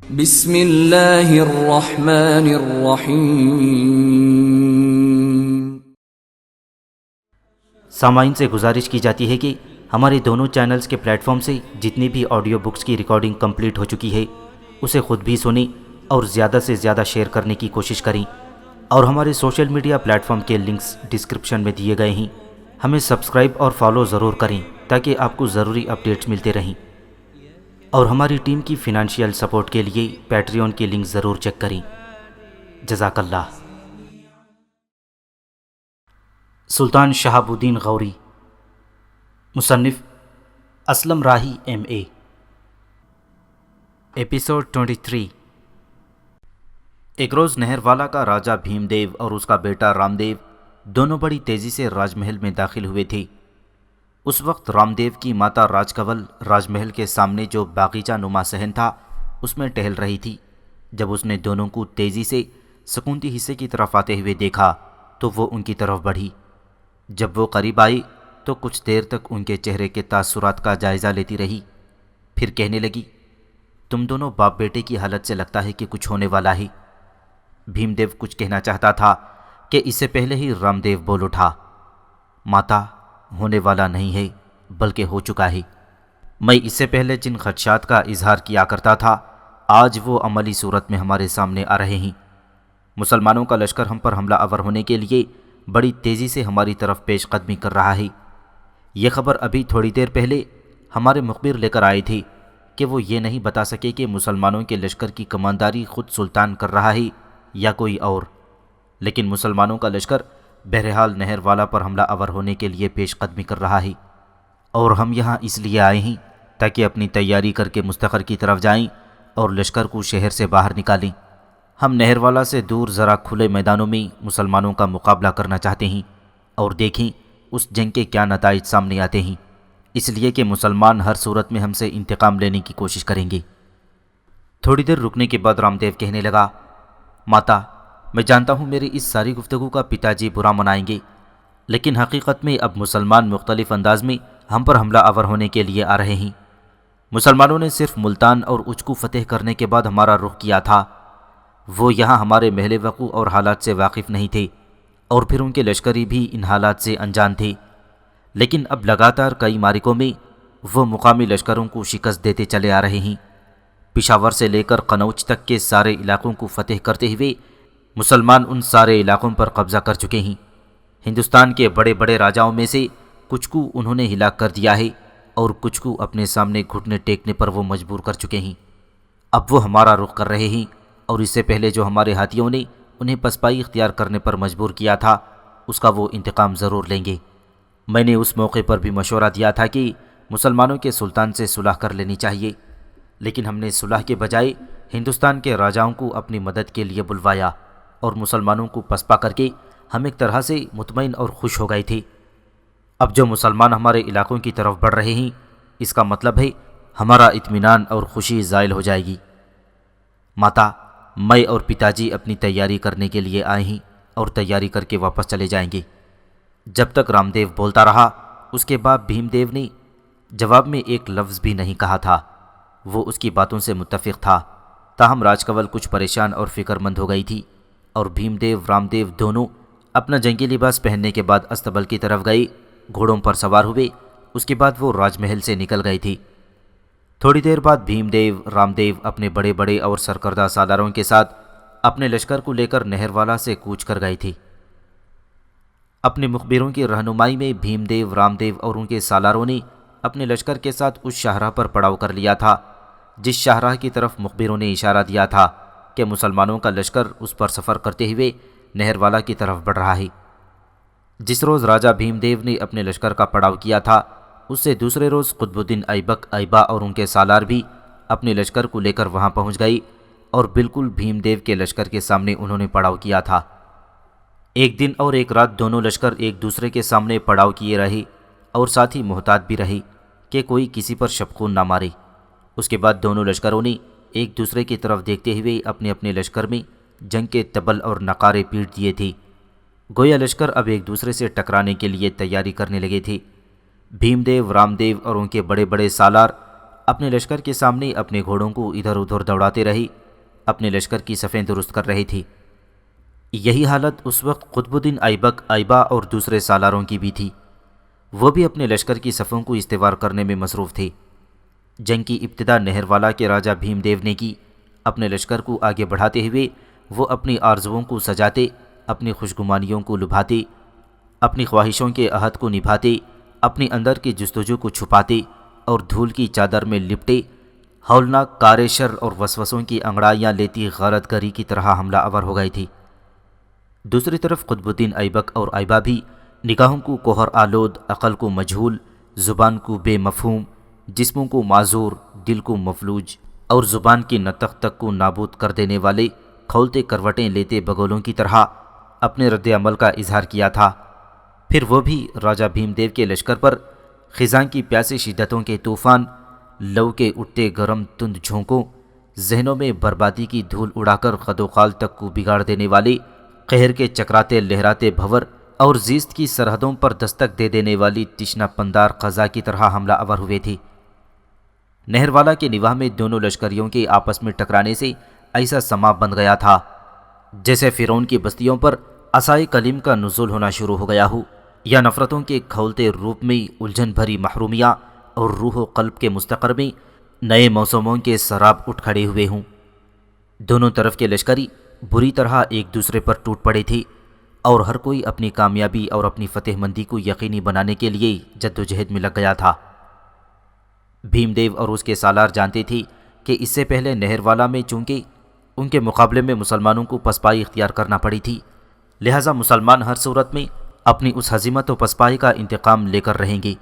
بسم اللہ الرحمن الرحیم۔ سامعین سے گزارش کی جاتی ہے کہ ہمارے دونوں چینلز کے پلیٹ فارم سے جتنی بھی آڈیو بکس کی ریکارڈنگ کمپلیٹ ہو چکی ہے اسے خود بھی سنیں اور زیادہ سے زیادہ شیئر کرنے کی کوشش کریں، اور ہمارے سوشل میڈیا پلیٹ فارم کے لنکس ڈسکرپشن میں دیے گئے ہیں، ہمیں سبسکرائب اور فالو ضرور کریں تاکہ آپ کو ضروری اپڈیٹس ملتے رہیں، اور ہماری ٹیم کی فنانشیل سپورٹ کے لیے پیٹریون کی لنک ضرور چیک کریں۔ جزاک اللہ۔ سلطان شہاب الدین غوری، مصنف اسلم راہی MA۔ ایپیسوڈ 23۔ ایک روز نہر والا کا راجہ بھیم دیو اور اس کا بیٹا رام دیو دونوں بڑی تیزی سے راج محل میں داخل ہوئے تھے۔ اس وقت رام دیو کی ماتا راج کنول راج محل کے سامنے جو باغیچہ نما صحن تھا اس میں ٹہل رہی تھی۔ جب اس نے دونوں کو تیزی سے سکونتی حصے کی طرف آتے ہوئے دیکھا تو وہ ان کی طرف بڑھی۔ جب وہ قریب آئی تو کچھ دیر تک ان کے چہرے کے تاثرات کا جائزہ لیتی رہی، پھر کہنے لگی، تم دونوں باپ بیٹے کی حالت سے لگتا ہے کہ کچھ ہونے والا ہے۔ بھیم دیو کچھ کہنا چاہتا تھا کہ اس سے پہلے ہی رام دیو بول اٹھا، ماتا، ہونے والا نہیں ہے بلکہ ہو چکا ہے۔ میں اس سے پہلے جن خدشات کا اظہار کیا کرتا تھا آج وہ عملی صورت میں ہمارے سامنے آ رہے ہیں۔ مسلمانوں کا لشکر ہم پر حملہ آور ہونے کے لیے بڑی تیزی سے ہماری طرف پیش قدمی کر رہا ہے۔ یہ خبر ابھی تھوڑی دیر پہلے ہمارے مخبر لے کر آئے تھے کہ وہ یہ نہیں بتا سکے کہ مسلمانوں کے لشکر کی کمانداری خود سلطان کر رہا ہے یا کوئی اور، لیکن مسلمانوں کا لشکر بہرحال نہر والا پر حملہ آور ہونے کے لیے پیش قدمی کر رہا ہے، اور ہم یہاں اس لیے آئے ہیں تاکہ اپنی تیاری کر کے مستقر کی طرف جائیں اور لشکر کو شہر سے باہر نکالیں۔ ہم نہر والا سے دور ذرا کھلے میدانوں میں مسلمانوں کا مقابلہ کرنا چاہتے ہیں اور دیکھیں اس جنگ کے کیا نتائج سامنے آتے ہیں، اس لیے کہ مسلمان ہر صورت میں ہم سے انتقام لینے کی کوشش کریں گے۔ تھوڑی دیر رکنے کے بعد رام دیو کہنے لگا، ماتا، میں جانتا ہوں میری اس ساری گفتگو کا پتا جی برا منائیں گے، لیکن حقیقت میں اب مسلمان مختلف انداز میں ہم پر حملہ آور ہونے کے لیے آ رہے ہیں۔ مسلمانوں نے صرف ملتان اور اچ کو فتح کرنے کے بعد ہمارا رخ کیا تھا، وہ یہاں ہمارے محل وقوع اور حالات سے واقف نہیں تھے، اور پھر ان کے لشکری بھی ان حالات سے انجان تھے، لیکن اب لگاتار کئی معرکوں میں وہ مقامی لشکروں کو شکست دیتے چلے آ رہے ہیں۔ پشاور سے لے کر قنوج تک کے سارے علاقوں کو فتح کرتے ہوئے مسلمان ان سارے علاقوں پر قبضہ کر چکے ہیں۔ ہندوستان کے بڑے بڑے راجاؤں میں سے کچھ کو انہوں نے ہلاک کر دیا ہے اور کچھ کو اپنے سامنے گھٹنے ٹیکنے پر وہ مجبور کر چکے ہیں۔ اب وہ ہمارا رخ کر رہے ہیں، اور اس سے پہلے جو ہمارے ہاتھیوں نے انہیں پسپائی اختیار کرنے پر مجبور کیا تھا اس کا وہ انتقام ضرور لیں گے۔ میں نے اس موقع پر بھی مشورہ دیا تھا کہ مسلمانوں کے سلطان سے صلح کر لینی چاہیے، لیکن ہم نے صلح کے بجائے ہندوستان کے راجاؤں کو اپنی مدد کے لیے بلوایا، اور مسلمانوں کو پسپا کر کے ہم ایک طرح سے مطمئن اور خوش ہو گئے تھے۔ اب جو مسلمان ہمارے علاقوں کی طرف بڑھ رہے ہیں اس کا مطلب ہے ہمارا اطمینان اور خوشی زائل ہو جائے گی۔ ماتا، میں اور پتا جی اپنی تیاری کرنے کے لیے آئے ہیں اور تیاری کر کے واپس چلے جائیں گے۔ جب تک رام دیو بولتا رہا اس کے بعد بھیم دیو نے جواب میں ایک لفظ بھی نہیں کہا تھا۔ وہ اس کی باتوں سے متفق تھا، تاہم راج کنول کچھ پریشان اور فکر مند ہو گئی تھی، اور بھیم دیو رام دیو دونوں اپنا جنگی لباس پہننے کے بعد استبل کی طرف گئے، گھوڑوں پر سوار ہوئے۔ اس کے بعد وہ راج محل سے نکل گئی تھی۔ تھوڑی دیر بعد بھیم دیو رام دیو اپنے بڑے بڑے اور سرکردہ سالاروں کے ساتھ اپنے لشکر کو لے کر نہر والا سے کوچ کر گئی تھی۔ اپنے مخبروں کی رہنمائی میں بھیم دیو رام دیو اور ان کے سالاروں نے اپنے لشکر کے ساتھ اس شاہراہ پر پڑاؤ کر لیا تھا جس شاہراہ کی طرف مخبروں نے اشارہ دیا تھا کہ مسلمانوں کا لشکر اس پر سفر کرتے ہوئے نہر والا کی طرف بڑھ رہا ہے۔ جس روز راجہ بھیم دیو نے اپنے لشکر کا پڑاؤ کیا تھا اس سے دوسرے روز قطب الدین ایبک ایبا اور ان کے سالار بھی اپنے لشکر کو لے کر وہاں پہنچ گئی، اور بالکل بھیم دیو کے لشکر کے سامنے انہوں نے پڑاؤ کیا تھا۔ ایک دن اور ایک رات دونوں لشکر ایک دوسرے کے سامنے پڑاؤ کیے رہے، اور ساتھ ہی محتاط بھی رہے کہ کوئی کسی پر شبخون نہ مارے۔ اس کے بعد دونوں لشکروں نے ایک دوسرے کی طرف دیکھتے ہوئے اپنے اپنے لشکر میں جنگ کے طبل اور نقارے پیٹ دیے تھے، گویا لشکر اب ایک دوسرے سے ٹکرانے کے لیے تیاری کرنے لگے تھے۔ بھیم دیو رام دیو اور ان کے بڑے بڑے سالار اپنے لشکر کے سامنے اپنے گھوڑوں کو ادھر ادھر دوڑاتے رہے، اپنے لشکر کی صفیں درست کر رہے تھے۔ یہی حالت اس وقت قطب الدین ایبک، ایبا اور دوسرے سالاروں کی بھی تھی۔ وہ بھی اپنے لشکر کی صفوں کو استوار کرنے میں مصروف تھے۔ جنگ کی ابتدا نہر والا کے راجہ بھیم دیو نے کی۔ اپنے لشکر کو آگے بڑھاتے ہوئے وہ اپنی آرزوؤں کو سجاتے، اپنی خوشگمانیوں کو لبھاتے، اپنی خواہشوں کے عہد کو نبھاتے، اپنی اندر کی جستجو کو چھپاتے اور دھول کی چادر میں لپٹے ہولناک کار شر اور وسوسوں کی انگڑائیاں لیتی غارت گری کی طرح حملہ آور ہو گئی تھی۔ دوسری طرف قطب الدین ایبک اور ایبا بھی نگاہوں کو کوہر آلود، عقل کو مجہول، زبان کو بے مفہوم، جسموں کو معذور، دل کو مفلوج اور زبان کی نطق تک کو نابود کر دینے والے کھولتے کروٹیں لیتے بگولوں کی طرح اپنے رد عمل کا اظہار کیا تھا۔ پھر وہ بھی راجہ بھیم دیو کے لشکر پر خزاں کی پیاسی شدتوں کے طوفان، لو کے اٹھتے گرم تند جھونکوں، ذہنوں میں بربادی کی دھول اڑا کر قد و قال تک کو بگاڑ دینے والے قہر کے چکراتے لہراتے بھور اور زیست کی سرحدوں پر دستک دے دینے والی تشنہ پندار قضا کی طرح حملہ آور ہوئے تھے۔ نہر والا کے نواح میں دونوں لشکریوں کے آپس میں ٹکرانے سے ایسا سما بن گیا تھا جیسے فرعون کی بستیوں پر عصائے کلیم کا نزول ہونا شروع ہو گیا ہو، یا نفرتوں کے کھولتے روپ میں الجھن بھری محرومیاں اور روح و قلب کے مستقر میں نئے موسموں کے سراب اٹھ کھڑے ہوئے ہوں۔ دونوں طرف کے لشکری بری طرح ایک دوسرے پر ٹوٹ پڑے تھے اور ہر کوئی اپنی کامیابی اور اپنی فتح مندی کو یقینی بنانے کے لیے جدوجہد میں لگ گیا تھا۔ بھیم دیو اور اس کے سالار جانتے تھے کہ اس سے پہلے نہر والا میں چونکہ ان کے مقابلے میں مسلمانوں کو پسپائی اختیار کرنا پڑی تھی، لہٰذا مسلمان ہر صورت میں اپنی اس ہزیمت و پسپائی کا انتقام لے کر رہیں گے۔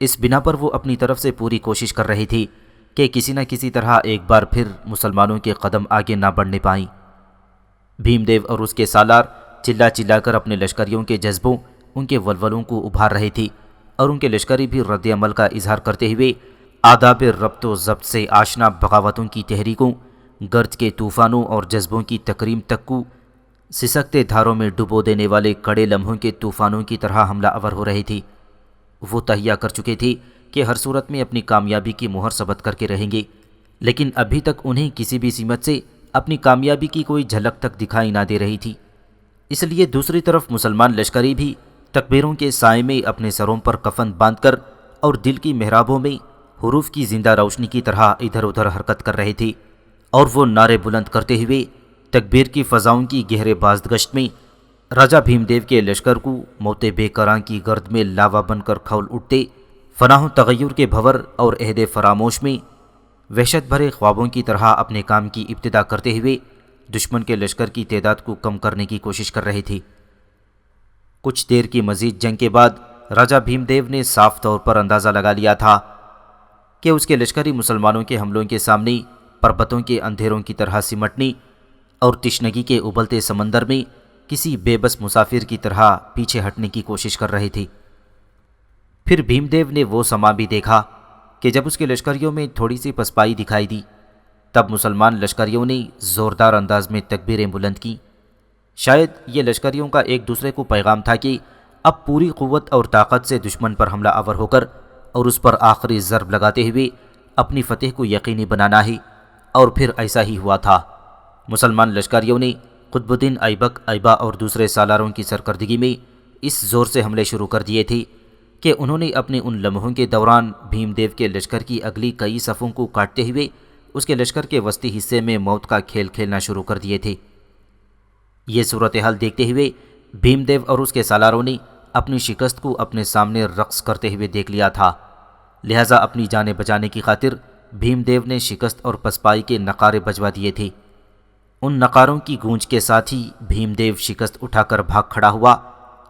اس بنا پر وہ اپنی طرف سے پوری کوشش کر رہے تھے کہ کسی نہ کسی طرح ایک بار پھر مسلمانوں کے قدم آگے نہ بڑھنے پائیں۔ بھیم دیو اور اس کے سالار چلا چلا کر اپنے لشکریوں کے جذبوں، ان کے ولولوں کو ابھار رہے تھے اور ان کے لشکری بھی رد عمل کا اظہار کرتے ہوئے آداب ربط و ضبط سے آشنا بغاوتوں کی تحریکوں، گرج کے طوفانوں اور جذبوں کی تکریم تک کو سسکتے دھاروں میں ڈبو دینے والے کڑے لمحوں کے طوفانوں کی طرح حملہ آور ہو رہے تھے۔ وہ تہیہ کر چکے تھے کہ ہر صورت میں اپنی کامیابی کی مہر ثبت کر کے رہیں گے، لیکن ابھی تک انہیں کسی بھی سمت سے اپنی کامیابی کی کوئی جھلک تک دکھائی نہ دے رہی تھی۔ اس لیے دوسری طرف مسلمان لشکری بھی تکبیروں کے سائے میں اپنے سروں پر کفن باندھ کر اور دل کی محرابوں میں حروف کی زندہ روشنی کی طرح ادھر ادھر حرکت کر رہے تھے، اور وہ نعرے بلند کرتے ہوئے تکبیر کی فضاؤں کی گہرے بازگشت میں راجہ بھیم دیو کے لشکر کو موت بے کراں کی گرد میں لاوا بن کر کھول اٹھتے فناہ و تغیر کے بھور اور عہد فراموش میں وحشت بھرے خوابوں کی طرح اپنے کام کی ابتدا کرتے ہوئے دشمن کے لشکر کی تعداد کو کم کرنے کی کوشش کر رہے تھے۔ کچھ دیر کی مزید جنگ کے بعد راجہ بھیم دیو نے صاف طور پر اندازہ لگا لیا تھا کہ اس کے لشکری مسلمانوں کے حملوں کے سامنے پربتوں کے اندھیروں کی طرح سمٹنے اور تشنگی کے ابلتے سمندر میں کسی بے بس مسافر کی طرح پیچھے ہٹنے کی کوشش کر رہے تھے۔ پھر بھیم دیو نے وہ سما بھی دیکھا کہ جب اس کے لشکریوں میں تھوڑی سی پسپائی دکھائی دی، تب مسلمان لشکریوں نے زوردار انداز میں تکبیریں بلند کیں۔ شاید یہ لشکریوں کا ایک دوسرے کو پیغام تھا کہ اب پوری قوت اور طاقت سے دشمن پر حملہ آور ہو کر اور اس پر آخری ضرب لگاتے ہوئے اپنی فتح کو یقینی بنانا ہے، اور پھر ایسا ہی ہوا تھا۔ مسلمان لشکریوں نے قطب الدین ایبک، ایبا اور دوسرے سالاروں کی سرکردگی میں اس زور سے حملے شروع کر دیے تھے کہ انہوں نے اپنے ان لمحوں کے دوران بھیم دیو کے لشکر کی اگلی کئی صفوں کو کاٹتے ہوئے اس کے لشکر کے وسطی حصے میں موت کا کھیل کھیلنا شروع کر دیے تھے۔ یہ صورتحال دیکھتے ہوئے بھیم دیو اور اس کے سالاروں نے اپنی شکست کو اپنے سامنے رقص کرتے ہوئے دیکھ لیا تھا، لہٰذا اپنی جانیں بچانے کی خاطر بھیم دیو نے شکست اور پسپائی کے نقارے بجوا دیے تھے۔ ان نقاروں کی گونج کے ساتھ ہی بھیم دیو شکست اٹھا کر بھاگ کھڑا ہوا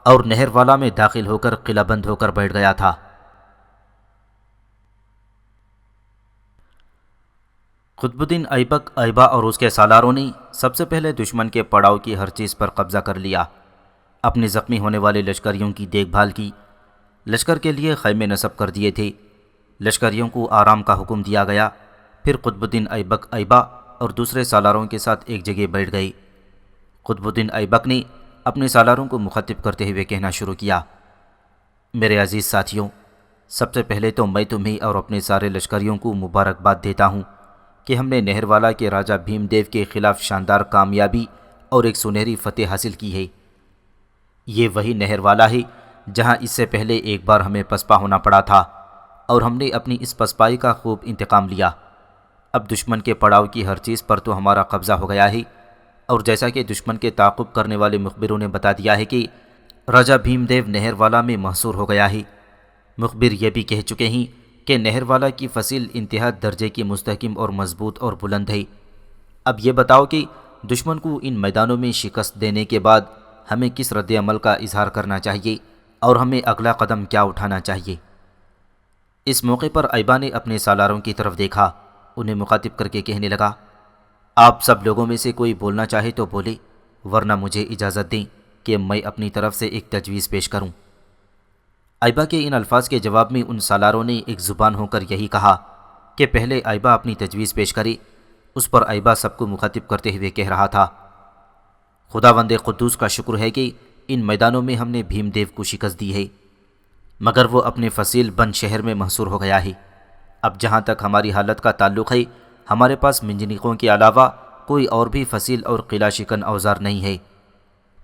اور نہر والا میں داخل ہو کر قلعہ بند ہو کر بیٹھ گیا تھا۔ قطب الدین ایبک، ایبا اور اس کے سالاروں نے سب سے پہلے دشمن کے پڑاؤ کی ہر چیز پر قبضہ کر لیا، اپنے زخمی ہونے والے لشکریوں کی دیکھ بھال کی، لشکر کے لیے خیمے نصب کر دیے تھے، لشکریوں کو آرام کا حکم دیا گیا۔ پھر قطب الدین ایبک، ایبا اور دوسرے سالاروں کے ساتھ ایک جگہ بیٹھ گئے۔ قطب الدین ایبک نے اپنے سالاروں کو مخاطب کرتے ہوئے کہنا شروع کیا، میرے عزیز ساتھیوں، سب سے پہلے تو میں تمہیں اور اپنے سارے لشکریوں کو مبارکباد دیتا ہوں کہ ہم نے نہر والا کے راجہ بھیم دیو کے خلاف شاندار کامیابی اور ایک سنہری فتح حاصل کی ہے۔ یہ وہی نہر والا ہے جہاں اس سے پہلے ایک بار ہمیں پسپا ہونا پڑا تھا، اور ہم نے اپنی اس پسپائی کا خوب انتقام لیا۔ اب دشمن کے پڑاؤ کی ہر چیز پر تو ہمارا قبضہ ہو گیا ہے، اور جیسا کہ دشمن کے تعاقب کرنے والے مخبروں نے بتا دیا ہے کہ راجہ بھیم دیو نہر والا میں محصور ہو گیا ہے۔ مخبر یہ بھی کہہ چکے ہیں کہ نہر والا کی فصیل انتہا درجے کی مستحکم اور مضبوط اور بلند ہے۔ اب یہ بتاؤ کہ دشمن کو ان میدانوں میں شکست دینے کے بعد ہمیں کس رد عمل کا اظہار کرنا چاہیے اور ہمیں اگلا قدم کیا اٹھانا چاہیے؟ اس موقع پر ایبا نے اپنے سالاروں کی طرف دیکھا، انہیں مخاطب کر کے کہنے لگا، آپ سب لوگوں میں سے کوئی بولنا چاہے تو بولے، ورنہ مجھے اجازت دیں کہ میں اپنی طرف سے ایک تجویز پیش کروں۔ ایبا کے ان الفاظ کے جواب میں ان سالاروں نے ایک زبان ہو کر یہی کہا کہ پہلے ایبا اپنی تجویز پیش کرے۔ اس پر ایبا سب کو مخاطب کرتے ہوئے کہہ رہا تھا، خداوند قدوس کا شکر ہے کہ ان میدانوں میں ہم نے بھیم دیو کو شکست دی ہے، مگر وہ اپنے فصیل بند شہر میں محصور ہو گیا ہے۔ اب جہاں تک ہماری حالت کا تعلق ہے، ہمارے پاس منجنیقوں کے علاوہ کوئی اور بھی فصیل اور قلعہ شکن اوزار نہیں ہے۔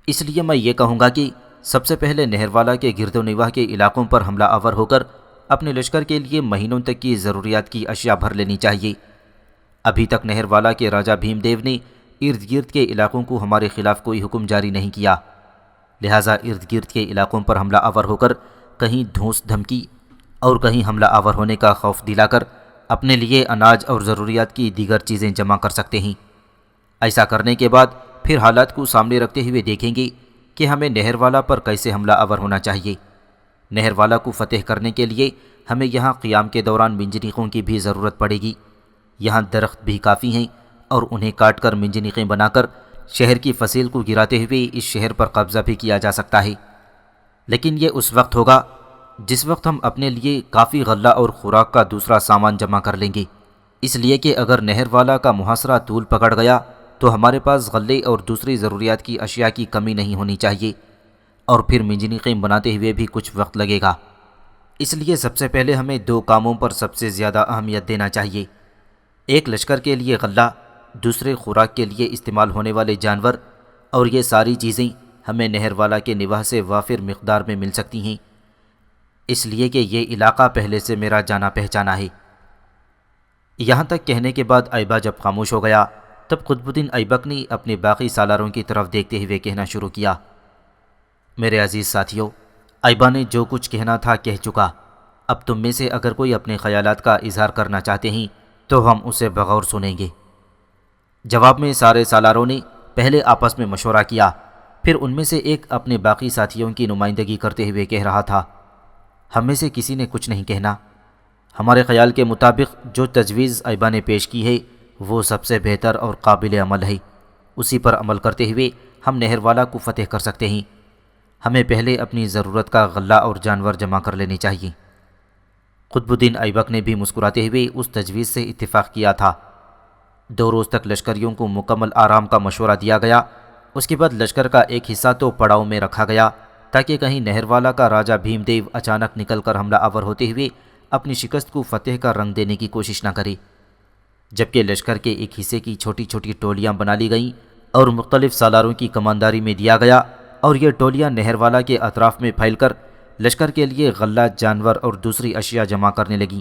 اس لیے میں یہ کہوں گا کہ سب سے پہلے نہر والا کے گرد و نواح کے علاقوں پر حملہ آور ہو کر اپنے لشکر کے لیے مہینوں تک کی ضروریات کی اشیاء بھر لینی چاہیے۔ ابھی تک نہر والا کے راجہ بھیم دیو نے ارد گرد کے علاقوں کو ہمارے خلاف کوئی حکم جاری نہیں کیا، لہٰذا ارد گرد کے علاقوں پر حملہ آور ہو کر کہیں دھونس دھمکی اور کہیں حملہ آور ہونے کا خوف دلا کر اپنے لیے اناج اور ضروریات کی دیگر چیزیں جمع کر سکتے ہیں۔ ایسا کرنے کے بعد پھر حالات کو سامنے رکھتے ہوئے دیکھیں گے کہ ہمیں نہر والا پر کیسے حملہ آور ہونا چاہیے۔ نہر والا کو فتح کرنے کے لیے ہمیں یہاں قیام کے دوران منجنیقوں کی بھی ضرورت پڑے گی۔ یہاں درخت بھی کافی ہیں اور انہیں کاٹ کر منجنیقیں بنا کر شہر کی فصیل کو گراتے ہوئے اس شہر پر قبضہ بھی کیا جا سکتا ہے، لیکن یہ اس وقت ہوگا جس وقت ہم اپنے لیے کافی غلہ اور خوراک کا دوسرا سامان جمع کر لیں گے، اس لیے کہ اگر نہر والا کا محاصرہ طول پکڑ گیا تو ہمارے پاس غلے اور دوسری ضروریات کی اشیاء کی کمی نہیں ہونی چاہیے، اور پھر منجنیقیں بناتے ہوئے بھی کچھ وقت لگے گا۔ اس لیے سب سے پہلے ہمیں دو کاموں پر سب سے زیادہ اہمیت دینا چاہیے، ایک لشکر کے لیے غلہ، دوسرے خوراک کے لیے استعمال ہونے والے جانور، اور یہ ساری چیزیں ہمیں نہر والا کے نواح سے وافر مقدار میں مل سکتی ہیں، اس لیے کہ یہ علاقہ پہلے سے میرا جانا پہچانا ہے۔ یہاں تک کہنے کے بعد ایبا جب خاموش ہو گیا تب قطب الدین ایبک نے اپنے باقی سالاروں کی طرف دیکھتے ہوئے کہنا شروع کیا، میرے عزیز ساتھیوں، ایبا نے جو کچھ کہنا تھا کہہ چکا۔ اب تم میں سے اگر کوئی اپنے خیالات کا اظہار کرنا چاہتے ہیں تو ہم اسے بغور سنیں گے۔ جواب میں سارے سالاروں نے پہلے آپس میں مشورہ کیا، پھر ان میں سے ایک اپنے باقی ساتھیوں کی نمائندگی کرتے ہوئے کہہ رہا تھا، ہم میں سے کسی نے کچھ نہیں کہنا۔ ہمارے خیال کے مطابق جو تجویز ایبا نے پیش کی ہے وہ سب سے بہتر اور قابل عمل ہے، اسی پر عمل کرتے ہوئے ہم نہر والا کو فتح کر سکتے ہیں۔ ہمیں پہلے اپنی ضرورت کا غلہ اور جانور جمع کر لینے چاہیے۔ قطب الدین ایبک نے بھی مسکراتے ہوئے اس تجویز سے اتفاق کیا تھا۔ 2 روز تک لشکریوں کو مکمل آرام کا مشورہ دیا گیا۔ اس کے بعد لشکر کا ایک حصہ تو پڑاؤ میں رکھا گیا تاکہ کہیں نہر والا کا راجہ بھیم دیو اچانک نکل کر حملہ آور ہوتے ہوئے اپنی شکست کو فتح کا رنگ دینے کی کوشش نہ کرے، جبکہ لشکر کے ایک حصے کی چھوٹی چھوٹی ٹولیاں بنا لی گئیں اور مختلف سالاروں کی کمانداری میں دیا گیا، اور یہ ٹولیاں نہر والا کے اطراف میں پھیل کر لشکر کے لیے غلہ، جانور اور دوسری اشیاء جمع کرنے لگیں۔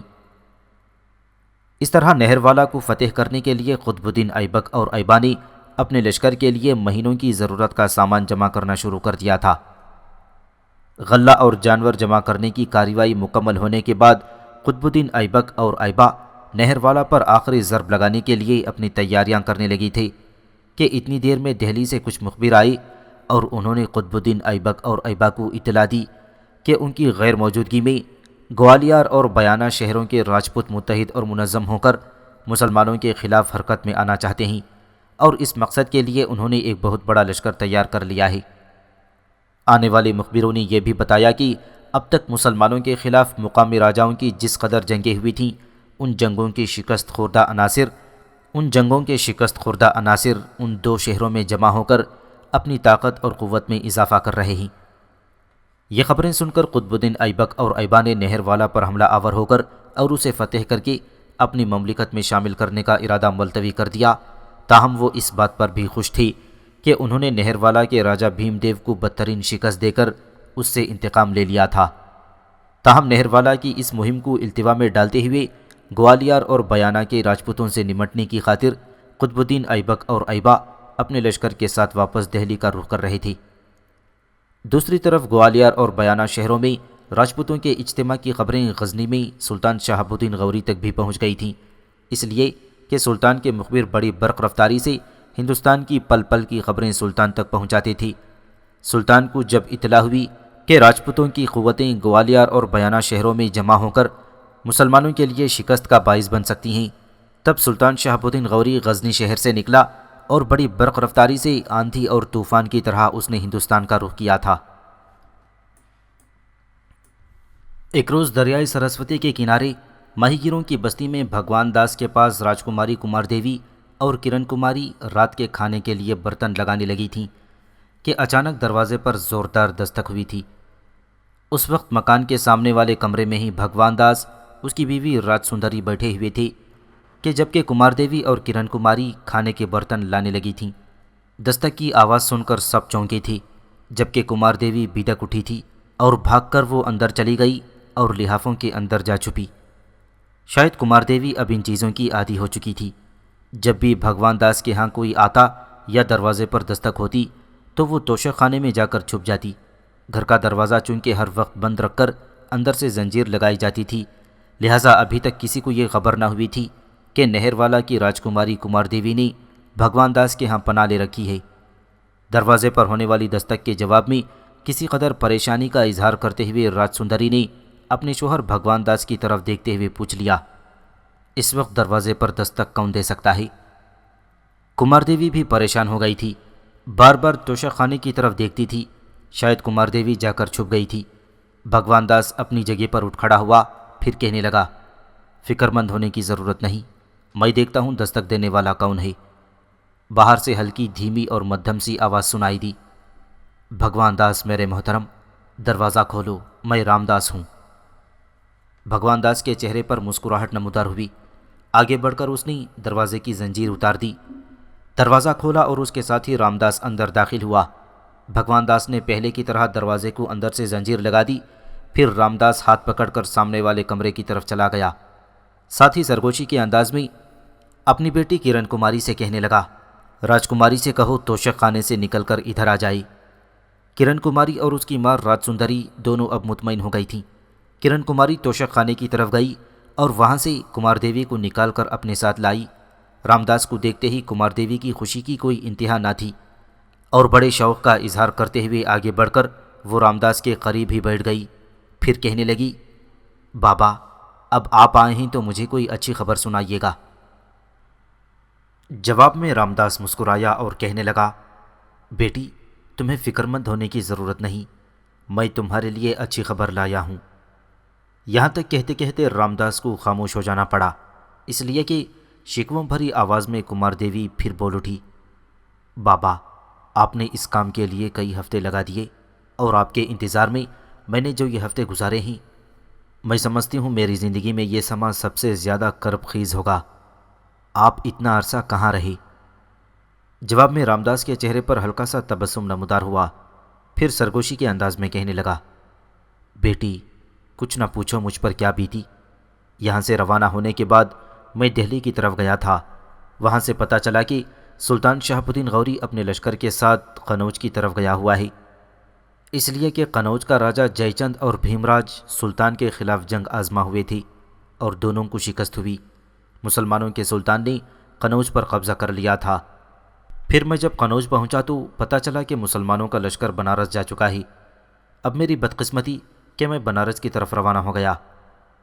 اس طرح نہر والا کو فتح کرنے کے لیے قطب الدین ایبک اور ایبا نے اپنے لشکر کے لیے مہینوں کی ضرورت کا سامان جمع کرنا شروع کر دیا تھا۔ غلہ اور جانور جمع کرنے کی کارروائی مکمل ہونے کے بعد قطب الدین ایبک اور ایبا نہر والا پر آخری ضرب لگانے کے لیے اپنی تیاریاں کرنے لگی تھے کہ اتنی دیر میں دہلی سے کچھ مخبر آئے اور انہوں نے قطب الدین ایبک اور ایبا کو اطلاع دی کہ ان کی غیر موجودگی میں گوالیار اور بیانہ شہروں کے راجپوت متحد اور منظم ہو کر مسلمانوں کے خلاف حرکت میں آنا چاہتے ہیں، اور اس مقصد کے لیے انہوں نے ایک بہت بڑا لشکر تیار کر لیا ہے۔ آنے والے مخبروں نے یہ بھی بتایا کہ اب تک مسلمانوں کے خلاف مقامی راجاؤں کی جس قدر جنگیں ہوئی تھیں، ان جنگوں کے شکست خوردہ عناصر ان 2 شہروں میں جمع ہو کر اپنی طاقت اور قوت میں اضافہ کر رہے ہیں۔ یہ خبریں سن کر قطب الدین ایبک اور ایبا نے نہر والا پر حملہ آور ہو کر اور اسے فتح کر کے اپنی مملکت میں شامل کرنے کا ارادہ ملتوی کر دیا، تاہم وہ اس بات پر بھی خوش تھی کہ انہوں نے نہر والا کے راجہ بھیم دیو کو بدترین شکست دے کر اس سے انتقام لے لیا تھا۔ تاہم نہر والا کی اس مہم کو التوا میں ڈالتے ہوئے گوالیار اور بیانہ کے راجپوتوں سے نمٹنے کی خاطر قطب الدین ایبک اور ایبا اپنے لشکر کے ساتھ واپس دہلی کا رخ کر رہے تھے۔ دوسری طرف گوالیار اور بیانہ شہروں میں راجپوتوں کے اجتماع کی خبریں غزنی میں سلطان شہاب الدین غوری تک بھی پہنچ گئی تھیں، اس لیے کہ سلطان کے مخبر بڑی برق رفتاری سے ہندوستان کی پل پل کی خبریں سلطان تک پہنچاتے تھے۔ سلطان کو جب اطلاع ہوئی کہ راجپوتوں کی قوتیں گوالیار اور بیانہ شہروں میں جمع ہو کر مسلمانوں کے لیے شکست کا باعث بن سکتی ہیں، تب سلطان شہاب الدین غوری غزنی شہر سے نکلا اور بڑی برق رفتاری سے آندھی اور طوفان کی طرح اس نے ہندوستان کا رخ کیا تھا۔ ایک روز دریائے سرسوتی کے کنارے ماہی گیروں کی بستی میں بھگوان داس کے پاس راجکماری کمار دیوی اور کرن کماری رات کے کھانے کے لیے برتن لگانے لگی تھیں کہ اچانک دروازے پر زوردار دستک ہوئی تھی۔ اس وقت مکان کے سامنے والے کمرے میں ہی بھگوان داس، اس کی بیوی راج سندری بیٹھے ہوئے تھے کہ جبکہ کمار دیوی اور کرن کماری کھانے کے برتن لانے لگی تھیں۔ دستک کی آواز سن کر سب چونکے تھے، جبکہ کمار دیوی بیدک اٹھی تھی اور بھاگ کر وہ اندر چلی گئی اور لحافوں کے اندر جا چھپی۔ شاید کمار دیوی اب ان چیزوں کی عادی ہو چکی تھی۔ جب بھی بھگوان داس کے ہاں کوئی آتا یا دروازے پر دستک ہوتی تو وہ توشک خانے میں جا کر چھپ جاتی۔ گھر کا دروازہ چونکہ ہر وقت بند رکھ کر اندر سے زنجیر لگائی جاتی تھی، لہٰذا ابھی تک کسی کو یہ خبر نہ ہوئی تھی کہ نہر والا کی راجکماری کمار دیوی نے بھگوان داس کے ہاں پناہ لے رکھی ہے۔ دروازے پر ہونے والی دستک کے جواب میں کسی قدر پریشانی کا اظہار کرتے ہوئے راج سندری نے اپنے شوہر بھگوان داس کی طرف دیکھتے ہوئے پوچھ لیا، اس وقت دروازے پر دستک کون دے سکتا ہے؟ کمار دیوی بھی پریشان ہو گئی تھی، بار بار توشک خانے کی طرف دیکھتی تھی، شاید کمار دیوی جا کر چھپ گئی تھی۔ بھگوان داس اپنی جگہ پر اٹھ کھڑا ہوا، پھر کہنے لگا، فکر مند ہونے کی ضرورت نہیں، میں دیکھتا ہوں دستک دینے والا کون ہے۔ باہر سے ہلکی دھیمی اور مدھم سی آواز سنائی دی، بھگوان داس میرے محترم، دروازہ کھولو، میں رام داس ہوں۔ بھگوان داس کے چہرے پر مسکراہٹ نمودار ہوئی۔ آگے بڑھ کر اس نے دروازے کی زنجیر اتار دی، دروازہ کھولا اور اس کے ساتھ ہی رام داس اندر داخل ہوا۔ بھگوان داس نے پہلے کی طرح دروازے کو اندر سے زنجیر لگا دی، پھر رام داس ہاتھ پکڑ کر سامنے والے کمرے کی طرف چلا گیا۔ ساتھ ہی سرگوشی کے انداز میں اپنی بیٹی کرن کماری سے کہنے لگا، راجکماری سے کہو توشک خانے سے نکل کر ادھر آ جائے۔ کرن کماری اور اس کی ماں راج سندری دونوں اب مطمئن ہو گئی تھیں۔ کرن کماری توشک خانے کی طرف گئی اور وہاں سے کمار دیوی کو نکال کر اپنے ساتھ لائی۔ رام داس کو دیکھتے ہی کمار دیوی کی خوشی کی کوئی انتہا نہ تھی اور بڑے شوق کا اظہار کرتے ہوئے آگے بڑھ کر وہ رام داس کے قریب ہی بیٹھ گئی، پھر کہنے لگی، بابا اب آپ آئے ہیں تو مجھے کوئی اچھی خبر سنائیے گا۔ جواب میں رام داس مسکرایا اور کہنے لگا، بیٹی تمہیں فکر مند ہونے کی ضرورت نہیں، میں تمہارے لیے اچھی خبر لایا ہوں۔ یہاں تک کہتے کہتے رام داس کو خاموش ہو جانا پڑا، اس لیے کہ شکووں بھری آواز میں کمار دیوی پھر بول اٹھی، بابا آپ نے اس کام کے لیے کئی ہفتے لگا دیے اور آپ کے انتظار میں نے جو یہ ہفتے گزارے ہیں، میں سمجھتی ہوں میری زندگی میں یہ سما سب سے زیادہ کرب خیز ہوگا۔ آپ اتنا عرصہ کہاں رہے؟ جواب میں رام داس کے چہرے پر ہلکا سا تبسم نمودار ہوا، پھر سرگوشی کے انداز میں کہنے لگا، بیٹی کچھ نہ پوچھو مجھ پر کیا بیتی۔ یہاں سے روانہ ہونے کے بعد میں دہلی کی طرف گیا تھا، وہاں سے پتہ چلا کہ سلطان شہاب الدین غوری اپنے لشکر کے ساتھ قنوج کی طرف گیا ہوا ہے، اس لیے کہ قنوج کا راجہ جے چند اور بھیم راج سلطان کے خلاف جنگ آزما ہوئے تھے اور دونوں کو شکست ہوئی۔ مسلمانوں کے سلطان نے قنوج پر قبضہ کر لیا تھا۔ پھر میں جب قنوج پہنچا تو پتہ چلا کہ مسلمانوں کا لشکر بنارس جا چکا ہے۔ اب میری بدقسمتی کہ میں بنارس کی طرف روانہ ہو گیا۔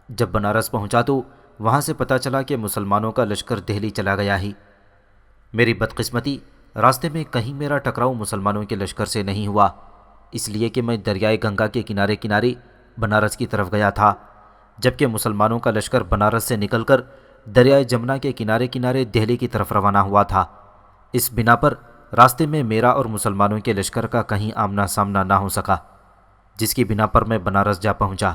جب بنارس پہنچا تو وہاں سے پتہ چلا کہ مسلمانوں کا لشکر دہلی چلا گیا ہے۔ میری بدقسمتی راستے میں کہیں میرا ٹکراؤ مسلمانوں کے لشکر سے نہیں ہوا، اس لیے کہ میں دریائے گنگا کے کنارے کنارے بنارس کی طرف گیا تھا، جبکہ مسلمانوں کا لشکر بنارس سے نکل کر دریائے جمنا کے کنارے کنارے دہلی کی طرف روانہ ہوا تھا۔ اس بنا پر راستے میں میرا اور مسلمانوں کے لشکر کا کہیں آمنا سامنا نہ ہو سکا۔ جس کی بنا پر میں بنارس جا پہنچا۔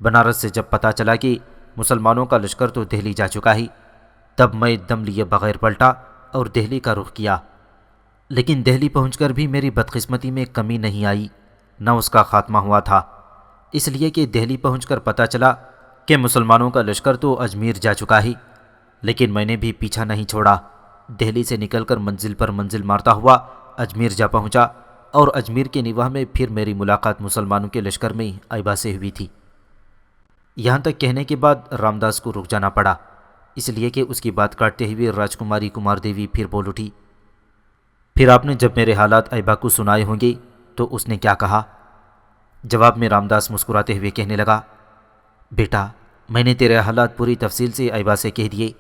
بنارس سے جب پتہ چلا کہ مسلمانوں کا لشکر تو دہلی جا چکا ہی، تب میں دم لیے بغیر پلٹا اور دہلی کا رخ کیا۔ لیکن دہلی پہنچ کر بھی میری بدقسمتی میں کمی نہیں آئی، نہ اس کا خاتمہ ہوا تھا، اس لیے کہ دہلی پہنچ کر پتہ چلا کہ مسلمانوں کا لشکر تو اجمیر جا چکا ہی، لیکن میں نے بھی پیچھا نہیں چھوڑا۔ دہلی سے نکل کر منزل پر منزل مارتا ہوا اجمیر جا پہنچا، اور اجمیر کے نواح میں پھر میری ملاقات مسلمانوں کے لشکر میں ایبا سے ہوئی تھی۔ یہاں تک کہنے کے بعد رامداس کو رک جانا پڑا، اس لیے کہ اس کی بات کاٹتے ہوئے راجکماری کمار دیوی پھر بول اٹھی، پھر آپ نے جب میرے حالات ایبا کو سنائے ہوں گے تو اس نے کیا کہا؟ جواب میں رامداس مسکراتے ہوئے کہنے لگا، بیٹا میں نے تیرے حالات پوری تفصیل سے ایبا سے کہہ دیے۔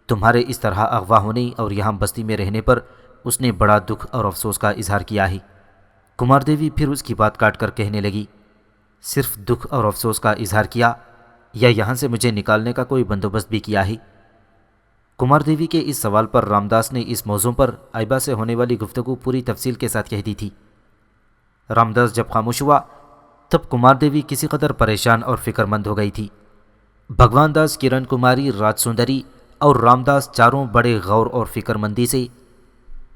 تمہارے اس طرح اغوا ہونے اور یہاں بستی میں رہنے پر اس نے بڑا دکھ اور افسوس کا اظہار کیا ہے۔ کمار دیوی پھر اس کی بات کاٹ کر کہنے لگی، صرف دکھ اور افسوس کا اظہار کیا یا یہاں سے مجھے نکالنے کا کوئی بندوبست بھی کیا ہے؟ کمار دیوی کے اس سوال پر رامداس نے اس موضوع پر ایبا سے ہونے والی گفتگو پوری تفصیل کے ساتھ کہہ دی تھی۔ رامداس جب خاموش ہوا تب کمار دیوی کسی قدر پریشان اور فکر مند ہو گئی تھی۔ بھگوان داس، کرن کماری، راج سندری اور رامداس چاروں بڑے غور اور فکر مندی سے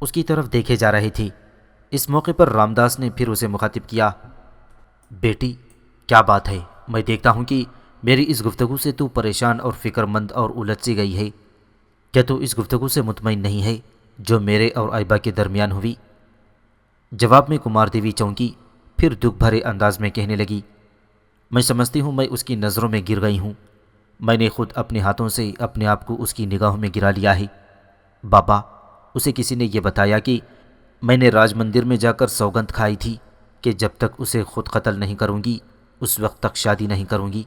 اس کی طرف دیکھے جا رہے تھے۔ اس موقع پر رامداس نے پھر اسے مخاطب کیا، بیٹی کیا بات ہے؟ میں دیکھتا ہوں کہ میری اس گفتگو سے تو پریشان اور فکر مند اور الجھ سی گئی ہے۔ کیا تو اس گفتگو سے مطمئن نہیں ہے جو میرے اور ایبا کے درمیان ہوئی؟ جواب میں کمار دیوی چونکی، پھر دکھ بھرے انداز میں کہنے لگی، میں سمجھتی ہوں میں اس کی نظروں میں گر گئی ہوں۔ میں نے خود اپنے ہاتھوں سے اپنے آپ کو اس کی نگاہوں میں گرا لیا ہے۔ بابا، اسے کسی نے یہ بتایا کہ میں نے راج مندر میں جا کر سوگند کھائی تھی کہ جب تک اسے خود قتل نہیں کروں گی اس وقت تک شادی نہیں کروں گی۔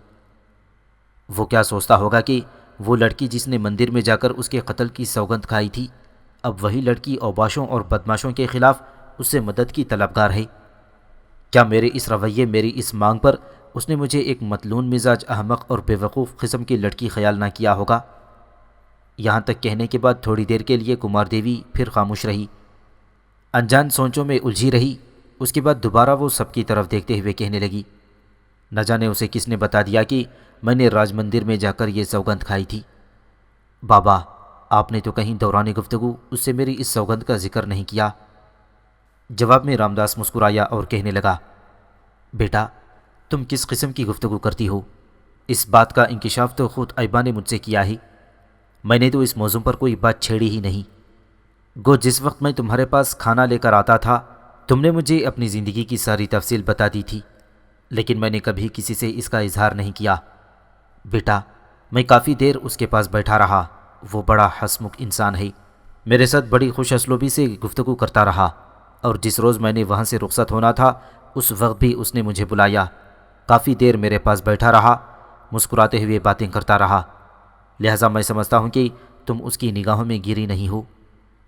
وہ کیا سوچتا ہوگا کہ وہ لڑکی جس نے مندر میں جا کر اس کے قتل کی سوگند کھائی تھی، اب وہی لڑکی اوباشوں اور بدماشوں کے خلاف اس سے مدد کی طلبگار ہے؟ کیا میرے اس رویے، میری اس مانگ پر اس نے مجھے ایک متلون مزاج، احمق اور بے وقوف قسم کی لڑکی خیال نہ کیا ہوگا؟ یہاں تک کہنے کے بعد تھوڑی دیر کے لیے کمار دیوی پھر خاموش رہی، انجان سوچوں میں الجھی رہی۔ اس کے بعد دوبارہ وہ سب کی طرف دیکھتے ہوئے کہنے لگی، نہ جانے اسے کس نے بتا دیا کہ میں نے راج مندر میں جا کر یہ سوگند کھائی تھی۔ بابا، آپ نے تو کہیں دوران گفتگو اس سے میری اس سوگند کا ذکر نہیں کیا۔ جواب میں رامداس مسکرایا اور کہنے لگا، بیٹا تم کس قسم کی گفتگو کرتی ہو؟ اس بات کا انکشاف تو خود ایبا نے مجھ سے کیا ہے۔ میں نے تو اس موضوع پر کوئی بات چھیڑی ہی نہیں۔ گو جس وقت میں تمہارے پاس کھانا لے کر آتا تھا تم نے مجھے اپنی زندگی کی ساری تفصیل بتا دی تھی، لیکن میں نے کبھی کسی سے اس کا اظہار نہیں کیا۔ بیٹا میں کافی دیر اس کے پاس بیٹھا رہا، وہ بڑا ہسمکھ انسان ہے، میرے ساتھ بڑی خوش اسلوبی سے گفتگو کرتا رہا، اور جس روز میں نے وہاں سے رخصت ہونا تھا اس وقت بھی اس نے مجھے بلایا، کافی دیر میرے پاس بیٹھا رہا، مسکراتے ہوئے باتیں کرتا رہا، لہٰذا میں سمجھتا ہوں کہ تم اس کی نگاہوں میں گری نہیں ہو۔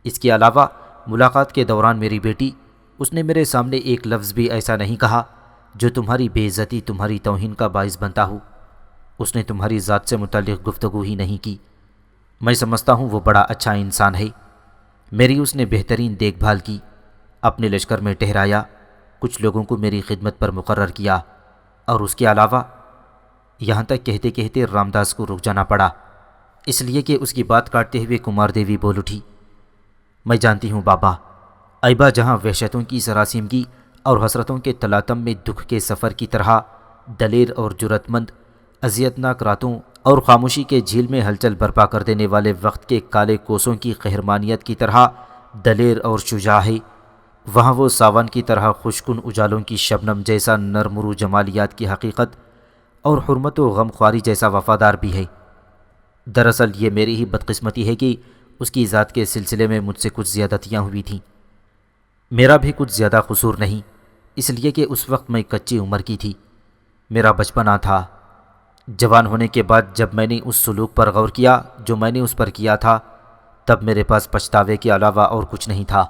اس کے علاوہ ملاقات کے دوران میری بیٹی، اس نے میرے سامنے ایک لفظ بھی ایسا نہیں کہا جو تمہاری بے عزتی، تمہاری توہین کا باعث بنتا ہو۔ اس نے تمہاری ذات سے متعلق گفتگو ہی نہیں کی۔ میں سمجھتا ہوں وہ بڑا اچھا انسان ہے۔ میری اس نے بہترین دیکھ بھال کی، اپنے لشکر میں ٹھہرایا، کچھ لوگوں کو میری خدمت پر مقرر کیا، اور اس کے علاوہ یہاں تک کہتے کہتے رامداس کو رک جانا پڑا، اس لیے کہ اس کی بات کاٹتے ہوئے کمار دیوی بول اٹھی، میں جانتی ہوں بابا، ایبا جہاں وحشتوں کی سراسیمگی اور حسرتوں کے تلاطم میں دکھ کے سفر کی طرح دلیر اور جرأت مند، اذیتناک راتوں اور خاموشی کے جھیل میں ہلچل برپا کر دینے والے وقت کے کالے کوسوں کی قہرمانیت کی طرح دلیر اور شجاع ہے، وہاں وہ ساون کی طرح خوشکن اجالوں کی شبنم جیسا نرمرو جمالیات کی حقیقت اور حرمت و غم خواری جیسا وفادار بھی ہے۔ دراصل یہ میری ہی بدقسمتی ہے کہ اس کی ذات کے سلسلے میں مجھ سے کچھ زیادتیاں ہوئی تھیں۔ میرا بھی کچھ زیادہ قصور نہیں، اس لیے کہ اس وقت میں کچی عمر کی تھی، میرا بچپنا تھا۔ جوان ہونے کے بعد جب میں نے اس سلوک پر غور کیا جو میں نے اس پر کیا تھا، تب میرے پاس پچھتاوے کے علاوہ اور کچھ نہیں تھا۔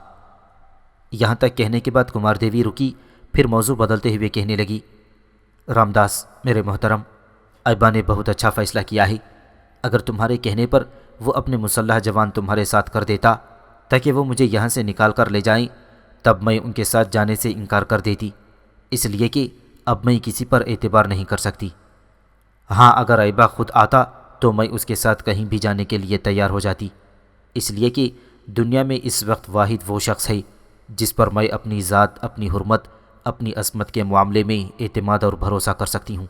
یہاں تک کہنے کے بعد کمار دیوی رکی، پھر موضوع بدلتے ہوئے کہنے لگی، رامداس میرے محترم، ایبا نے بہت اچھا فیصلہ کیا ہے۔ اگر تمہارے کہنے پر وہ اپنے مسلح جوان تمہارے ساتھ کر دیتا تاکہ وہ مجھے یہاں سے نکال کر لے جائیں، تب میں ان کے ساتھ جانے سے انکار کر دیتی، اس لیے کہ اب میں کسی پر اعتبار نہیں کر سکتی۔ ہاں اگر ایبا خود آتا تو میں اس کے ساتھ کہیں بھی جانے کے لیے تیار ہو جاتی، اس لیے کہ دنیا میں اس وقت واحد وہ شخص ہے جس پر میں اپنی ذات، اپنی حرمت، اپنی عصمت کے معاملے میں اعتماد اور بھروسہ کر سکتی ہوں۔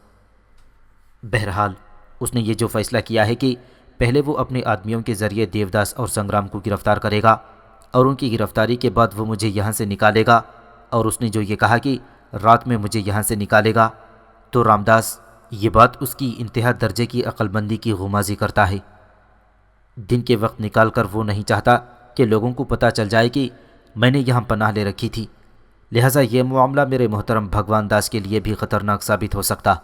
بہرحال اس نے یہ جو فیصلہ کیا ہے کہ پہلے وہ اپنے آدمیوں کے ذریعے دیوداس اور سنگرام کو گرفتار کرے گا اور ان کی گرفتاری کے بعد وہ مجھے یہاں سے نکالے گا، اور اس نے جو یہ کہا کہ رات میں مجھے یہاں سے نکالے گا، تو رامداس یہ بات اس کی انتہا درجے کی عقل مندی کی غمازی کرتا ہے۔ دن کے وقت نکال کر وہ نہیں چاہتا کہ لوگوں کو پتہ چل جائے کہ میں نے یہاں پناہ لے رکھی تھی، لہٰذا یہ معاملہ میرے محترم بھگوان داس کے لیے بھی خطرناک ثابت ہو سکتا۔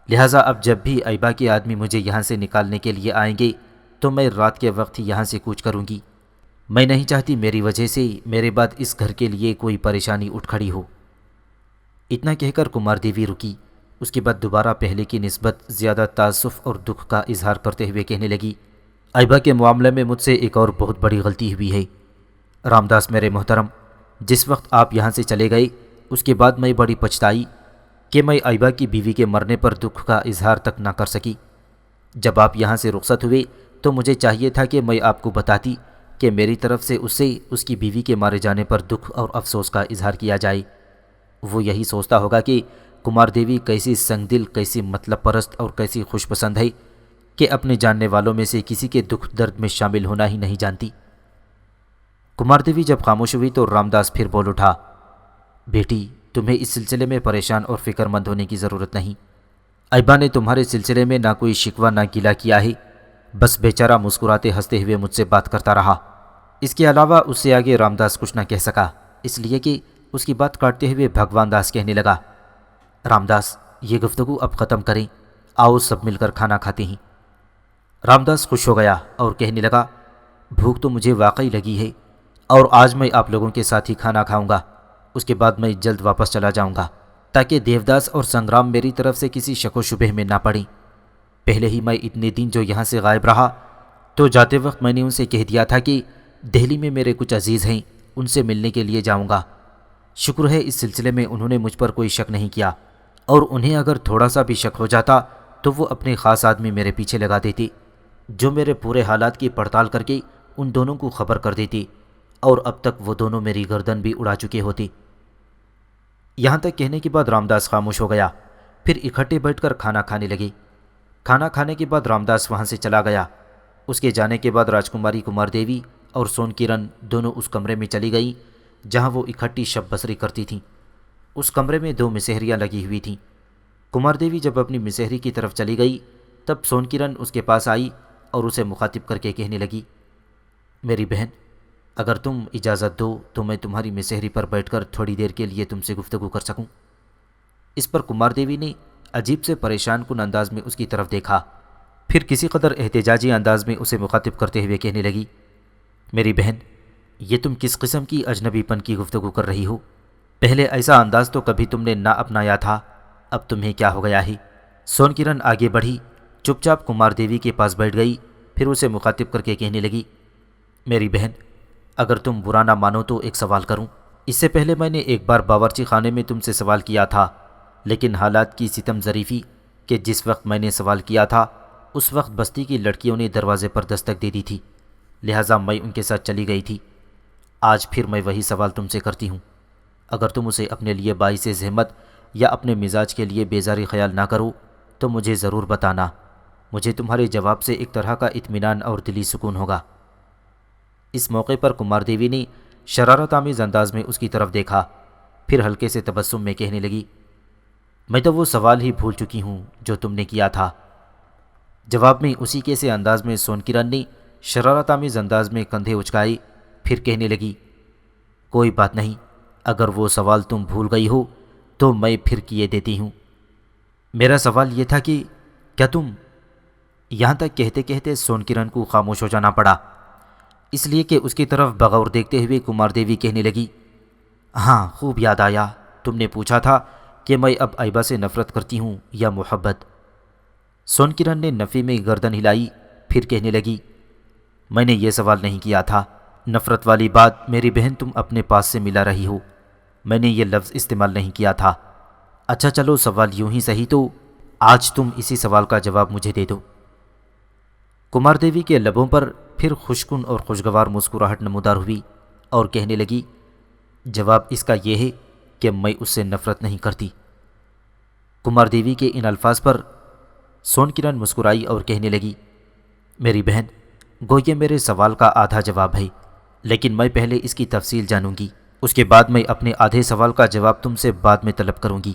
لہٰذا اب جب بھی ایبا کے آدمی مجھے یہاں سے نکالنے کے لیے آئیں گے تو میں رات کے وقت ہی یہاں سے کوچ کروں گی۔ میں نہیں چاہتی میری وجہ سے میرے بعد اس گھر کے لیے کوئی پریشانی اٹھ کھڑی ہو۔ اتنا کہہ کر کمار دیوی رکی۔ اس کے بعد دوبارہ پہلے کی نسبت زیادہ تاسف اور دکھ کا اظہار کرتے ہوئے کہنے لگی، ایبا کے معاملے میں مجھ سے ایک اور بہت بڑی غلطی ہوئی ہے۔ رامداس میرے محترم، جس وقت آپ یہاں سے چلے گئے اس کے بعد میں بڑی پچھتائی کہ میں ایبا کی بیوی کے مرنے پر دکھ کا اظہار تک نہ کر سکی۔ جب آپ یہاں سے رخصت ہوئے تو مجھے چاہیے تھا کہ میں آپ کو بتاتی کہ میری طرف سے اسے اس کی بیوی کے مارے جانے پر دکھ اور افسوس کا اظہار کیا جائے۔ وہ یہی سوچتا ہوگا کہ کمار دیوی کیسی سنگ دل، کیسی مطلب پرست اور کیسی خوش پسند ہے کہ اپنے جاننے والوں میں سے کسی کے دکھ درد میں شامل ہونا ہی نہیں جانتی۔ کمار دیوی جب خاموش ہوئی تو رامداس پھر بول اٹھا، بیٹی تمہیں اس سلسلے میں پریشان اور فکر مند ہونے کی ضرورت نہیں۔ ایبا نے تمہارے سلسلے میں نہ کوئی شکوہ نہ گلہ کیا ہے، بس بیچارہ مسکراتے ہنستے ہوئے مجھ سے بات کرتا رہا۔ اس کے علاوہ اس سے آگے رامداس کچھ نہ کہہ سکا، اس لیے کہ اس کی بات کاٹتے ہوئے بھگوان داس کہنے لگا، رامداس یہ گفتگو اب ختم کریں، آؤ سب مل کر کھانا کھاتے ہیں۔ رامداس خوش ہو گیا اور کہنے لگا، بھوک تو مجھے واقعی لگی ہے اور آج میں آپ لوگوں کے ساتھ ہی کھانا کھاؤں گا، اس کے بعد میں جلد واپس چلا جاؤں گا تاکہ دیوداس اور سنگرام میری طرف سے کسی شک و شبہ میں نہ پڑیں۔ پہلے ہی میں اتنے دن جو یہاں سے غائب رہا تو جاتے وقت میں نے ان سے کہہ دیا تھا کہ دہلی میں میرے کچھ عزیز ہیں، ان سے ملنے کے لیے جاؤں گا۔ شکر ہے اس سلسلے میں انہوں نے مجھ پر کوئی شک نہیں کیا، اور انہیں اگر تھوڑا سا بھی شک ہو جاتا تو وہ اپنے خاص آدمی میرے پیچھے لگا دیتے جو میرے پورے حالات کی پڑتال کر کے ان دونوں کو خبر کر دیتی، اور اب تک وہ دونوں میری گردن بھی اڑا چکے ہوتے۔ یہاں تک کہنے کے بعد رامداس خاموش ہو گیا، پھر اکٹھے بیٹھ کر کھانا کھانے لگے۔ کھانا کھانے کے بعد رامداس وہاں سے چلا گیا۔ اس کے جانے کے بعد راجکماری کمار دیوی اور سون کرن دونوں اس کمرے میں چلی گئیں جہاں وہ اکٹھی شب بسری کرتی تھیں۔ اس کمرے میں 2 مسہریاں لگی ہوئی تھیں۔ کمار دیوی جب اپنی مسہری کی طرف چلی گئی تب سون کرن اس کے پاس آئی اور اسے مخاطب کر کے کہنے لگی، میری بہن اگر تم اجازت دو تو میں تمہاری مسہری پر بیٹھ کر تھوڑی دیر کے لیے تم سے گفتگو کر سکوں۔ اس پر کمار دیوی نے عجیب سے پریشان کن انداز میں اس کی طرف دیکھا، پھر کسی قدر احتجاجی انداز میں اسے مخاطب کرتے ہوئے کہنے لگی، میری بہن یہ تم کس قسم کی اجنبی پن کی گفتگو کر رہی ہو؟ پہلے ایسا انداز تو کبھی تم نے نہ اپنایا تھا، اب تمہیں کیا ہو گیا ہے؟ سون کرن آگے بڑھی، چپ چاپ کمار دیوی کے پاس بیٹھ گئی، پھر اسے مخاطب کر کے کہنے لگی، میری بہن اگر تم برا نہ مانو تو ایک سوال کروں۔ اس سے پہلے میں نے ایک بار باورچی خانے میں تم سے سوال کیا تھا، لیکن حالات کی ستم ظریفی کہ جس وقت میں نے سوال کیا تھا اس وقت بستی کی لڑکیوں نے دروازے پر دستک دے دی تھی، لہٰذا میں ان کے ساتھ چلی گئی تھی۔ آج پھر میں وہی سوال تم سے کرتی ہوں، اگر تم اسے اپنے لیے باعث زحمت یا اپنے مزاج کے لیے بیزاری خیال نہ کرو تو مجھے ضرور بتانا، مجھے تمہارے جواب سے ایک طرح کا اطمینان اور دلی سکون ہوگا۔ اس موقع پر کمار دیوی نے شرارت آمیز انداز میں اس کی طرف دیکھا، پھر ہلکے سے تبسم میں کہنے لگی، میں تو وہ سوال ہی بھول چکی ہوں جو تم نے کیا تھا۔ جواب میں اسی کے سے انداز میں سون کرن نے شرارت آمیز انداز میں کندھے اچکائے، پھر کہنے لگی، کوئی بات نہیں، اگر وہ سوال تم بھول گئی ہو تو میں پھر کیے دیتی ہوں۔ میرا سوال یہ تھا کہ کیا تم… یہاں تک کہتے کہتے سون کرن کو خاموش ہو جانا پڑا، اس لیے کہ اس کی طرف بغور دیکھتے ہوئے کمار دیوی کہنے لگی، ہاں خوب یاد آیا، تم نے پوچھا تھا کہ میں اب ایبا سے نفرت کرتی ہوں یا محبت۔ سون کرن نے نفی میں گردن ہلائی، پھر کہنے لگی، میں نے یہ سوال نہیں کیا تھا، نفرت والی بات میری بہن تم اپنے پاس سے ملا رہی ہو، میں نے یہ لفظ استعمال نہیں کیا تھا۔ اچھا چلو سوال یوں ہی صحیح تو آج تم اسی سوال کا جواب مجھے دے دو۔ کمار دیوی کے لبوں پر پھر خوشکن اور خوشگوار مسکراہٹ نمودار ہوئی اور کہنے لگی، جواب اس کا یہ ہے کہ میں اس سے نفرت نہیں کرتی۔ کمار دیوی کے ان الفاظ پر سون کرن مسکرائی اور کہنے لگی، میری بہن، گو یہ میرے سوال کا آدھا جواب ہے، لیکن میں پہلے اس کی تفصیل جانوں گی، اس کے بعد میں اپنے آدھے سوال کا جواب تم سے بعد میں طلب کروں گی۔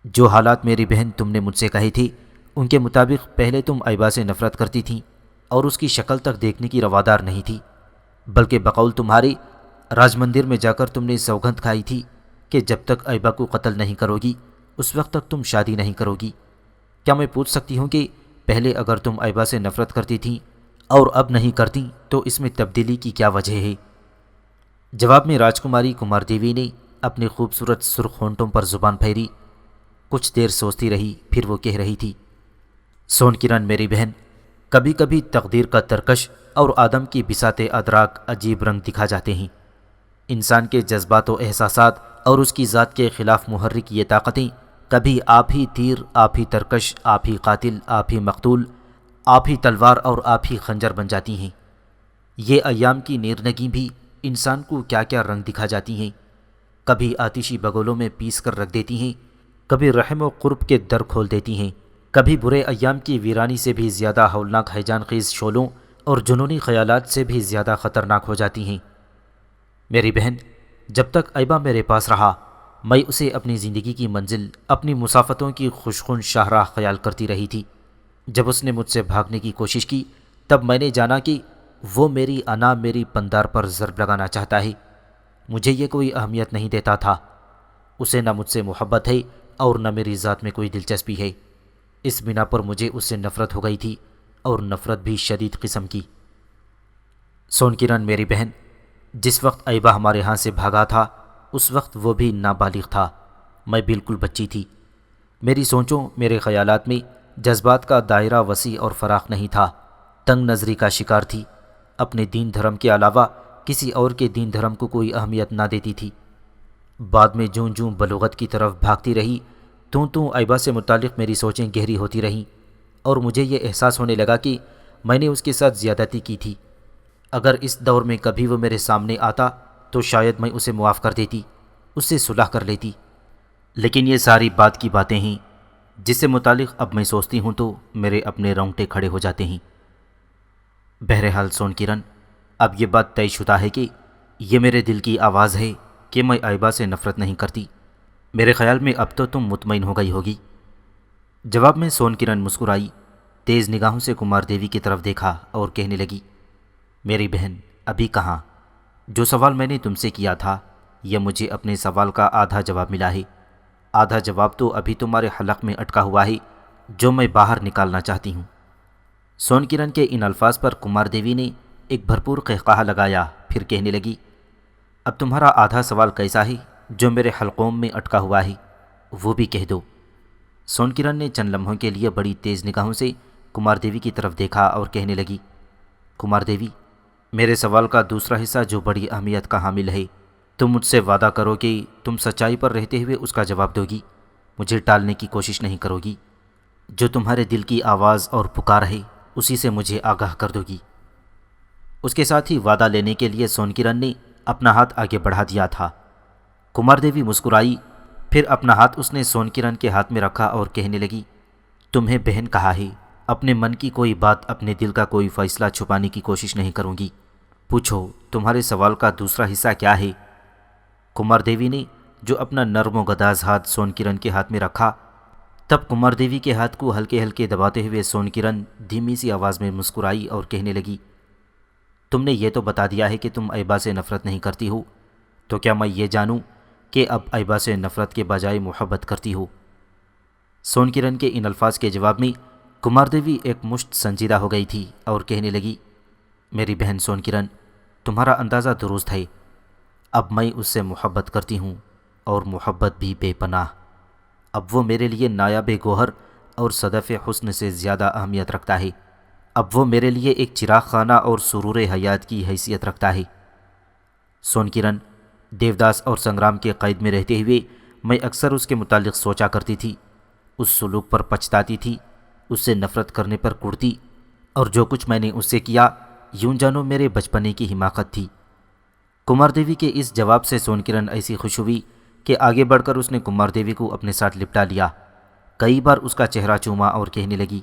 جو حالات میری بہن تم نے مجھ سے کہے تھے ان کے مطابق پہلے تم ایبا سے نفرت کرتی تھیں اور اس کی شکل تک دیکھنے کی روادار نہیں تھی، بلکہ بقول تمہارے راج مندر میں جا کر تم نے سوگند کھائی تھی کہ جب تک ایبا کو قتل نہیں کرو گی اس وقت تک تم شادی نہیں کرو گی۔ کیا میں پوچھ سکتی ہوں کہ پہلے اگر تم ایبا سے نفرت کرتی تھیں اور اب نہیں کرتی تو اس میں تبدیلی کی کیا وجہ ہے؟ جواب میں راجکماری کمار دیوی نے اپنے خوبصورت سرخ ہونٹوں پر زبان پھیری، کچھ دیر سوچتی رہی، پھر وہ کہہ رہی تھی، سون کرن میری بہن، کبھی کبھی تقدیر کا ترکش اور آدم کی بساط ادراک عجیب رنگ دکھا جاتے ہیں۔ انسان کے جذبات و احساسات اور اس کی ذات کے خلاف محرک یہ طاقتیں کبھی آپ ہی تیر، آپ ہی ترکش، آپ ہی قاتل، آپ ہی مقتول، آپ ہی تلوار اور آپ ہی خنجر بن جاتی ہیں۔ یہ ایام کی نیرنگی بھی انسان کو کیا کیا رنگ دکھا جاتی ہیں، کبھی آتشی بگولوں میں پیس کر رکھ دیتی ہیں، کبھی رحم و قرب کے در کھول دیتی ہیں، کبھی برے ایام کی ویرانی سے بھی زیادہ ہولناک ہیجان خیز شعلوں اور جنونی خیالات سے بھی زیادہ خطرناک ہو جاتی ہیں۔ میری بہن، جب تک ایبا میرے پاس رہا میں اسے اپنی زندگی کی منزل، اپنی مسافتوں کی خوشخن شاہراہ خیال کرتی رہی تھی۔ جب اس نے مجھ سے بھاگنے کی کوشش کی تب میں نے جانا کہ وہ میری انا، میری پندار پر ضرب لگانا چاہتا ہے۔ مجھے یہ کوئی اہمیت نہیں دیتا تھا، اسے نہ مجھ سے محبت ہے اور نہ میری ذات میں کوئی دلچسپی ہے۔ اس بنا پر مجھے اس سے نفرت ہو گئی تھی، اور نفرت بھی شدید قسم کی۔ سون کرن میری بہن، جس وقت ایبا ہمارے ہاں سے بھاگا تھا اس وقت وہ بھی نابالغ تھا، میں بالکل بچی تھی۔ میری سوچوں، میرے خیالات میں جذبات کا دائرہ وسیع اور فراخ نہیں تھا، تنگ نظری کا شکار تھی، اپنے دین دھرم کے علاوہ کسی اور کے دین دھرم کو کوئی اہمیت نہ دیتی تھی۔ بعد میں جوں جوں بلوغت کی طرف بھاگتی رہی توں ایبا سے متعلق میری سوچیں گہری ہوتی رہیں، اور مجھے یہ احساس ہونے لگا کہ میں نے اس کے ساتھ زیادتی کی تھی۔ اگر اس دور میں کبھی وہ میرے سامنے آتا تو شاید میں اسے معاف کر دیتی، اس سے صلح کر لیتی، لیکن یہ ساری بات کی باتیں ہیں جس سے متعلق اب میں سوچتی ہوں تو میرے اپنے رونگٹے کھڑے ہو جاتے ہیں۔ بہرحال سون کرن، اب یہ بات طے شدہ ہے کہ یہ میرے دل کی آواز ہے کہ میں ایبا سے نفرت نہیں کرتی۔ میرے خیال میں اب تو تم مطمئن ہو گئی ہوگی۔ جواب میں سون کرن مسکرائی، تیز نگاہوں سے کمار دیوی کی طرف دیکھا اور کہنے لگی، میری بہن، ابھی کہاں؟ جو سوال میں نے تم سے کیا تھا یہ مجھے اپنے سوال کا آدھا جواب ملا ہے، آدھا جواب تو ابھی تمہارے حلق میں اٹکا ہوا ہے جو میں باہر نکالنا چاہتی ہوں۔ سون کرن کے ان الفاظ پر کمار دیوی نے ایک بھرپور قہقہہ لگایا، پھر کہنے لگی، اب تمہارا آدھا سوال کیسا ہے جو میرے حلقوم میں اٹکا ہوا ہے، وہ بھی کہہ دو۔ سون کرن نے چند لمحوں کے لیے بڑی تیز نگاہوں سے کمار دیوی کی طرف دیکھا اور کہنے لگی، کمار دیوی، میرے سوال کا دوسرا حصہ جو بڑی اہمیت کا حامل ہے، تم مجھ سے وعدہ کرو کہ تم سچائی پر رہتے ہوئے اس کا جواب دو گی، مجھے ٹالنے کی کوشش نہیں کرو گی، جو تمہارے دل کی آواز اور پکار ہے اسی سے مجھے آگاہ کر دو گی۔ اس کے ساتھ ہی وعدہ لینے کے لیے سون کرن نے اپنا ہاتھ آگے بڑھا دیا تھا۔ کمار دیوی مسکرائی، پھر اپنا ہاتھ اس نے سون کرن کے ہاتھ میں رکھا اور کہنے لگی، تمہیں بہن کہا ہے، اپنے من کی کوئی بات، اپنے دل کا کوئی فیصلہ چھپانے کی کوشش نہیں کروں گی، پوچھو تمہارے سوال کا دوسرا حصہ کیا ہے؟ کمار دیوی نے جو اپنا نرم و گداز ہاتھ سون کرن کے ہاتھ میں رکھا، تب کمار دیوی کے ہاتھ کو ہلکے ہلکے دباتے ہوئے سون کرن دھیمی سی آواز میں مسکرائی اور کہنے لگی، تم نے یہ تو بتا دیا ہے کہ تم ایبا سے نفرت نہیں کرتی ہو، تو کیا میں یہ جانوں کہ اب ایبا سے نفرت کے بجائے محبت کرتی ہو؟ سون کرن کے ان الفاظ کے جواب میں کمار دیوی ایک مشت سنجیدہ ہو گئی تھی اور کہنے لگی، میری بہن سون کرن، تمہارا اندازہ درست ہے، اب میں اس سے محبت کرتی ہوں، اور محبت بھی بے پناہ۔ اب وہ میرے لیے نایاب گوہر اور صدف حسن سے زیادہ اہمیت رکھتا ہے، اب وہ میرے لیے ایک چراغ خانہ اور سرور حیات کی حیثیت رکھتا ہے۔ سون کرن، دیوداس اور سنگرام کے قید میں رہتے ہوئے میں اکثر اس کے متعلق سوچا کرتی تھی، اس سلوک پر پچھتاتی تھی، اس سے نفرت کرنے پر کڑتی، اور جو کچھ میں نے اس سے کیا یوں جانو میرے بچپنے کی حماقت تھی۔ کمار دیوی کے اس جواب سے سونکرن ایسی خوش ہوئی کہ آگے بڑھ کر اس نے کمار دیوی کو اپنے ساتھ لپٹا لیا، کئی بار اس کا چہرہ چوما اور کہنے لگی،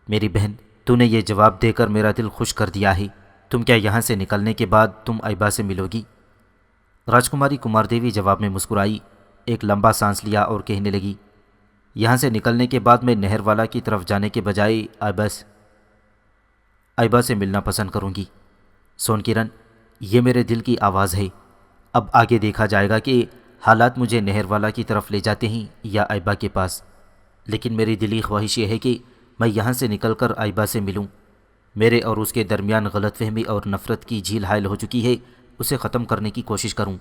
میری بہن، تو نے یہ جواب دے کر میرا دل خوش کر دیا ہے، تم کیا یہاں سے نکلنے کے بعد تم ایبا سے ملو گی؟ راجکماری کمار دیوی جواب میں مسکرائی، ایک لمبا سانس لیا اور کہنے لگی، یہاں سے نکلنے کے بعد میں نہر والا کی طرف جانے کے بجائے ایبا سے ملنا پسند کروں گی۔ سونکرن، یہ میرے دل کی آواز ہے، اب آگے دیکھا جائے گا کہ حالات مجھے نہر والا کی طرف لے جاتے ہیں یا ایبا کے پاس، لیکن میری دلی خواہش یہ ہے کہ میں یہاں سے نکل کر ایبا سے ملوں۔ میرے اور اس کے درمیان غلط فہمی اور نفرت کی جھیل حائل ہو چکی ہے، اسے ختم کرنے کی کوشش کروں،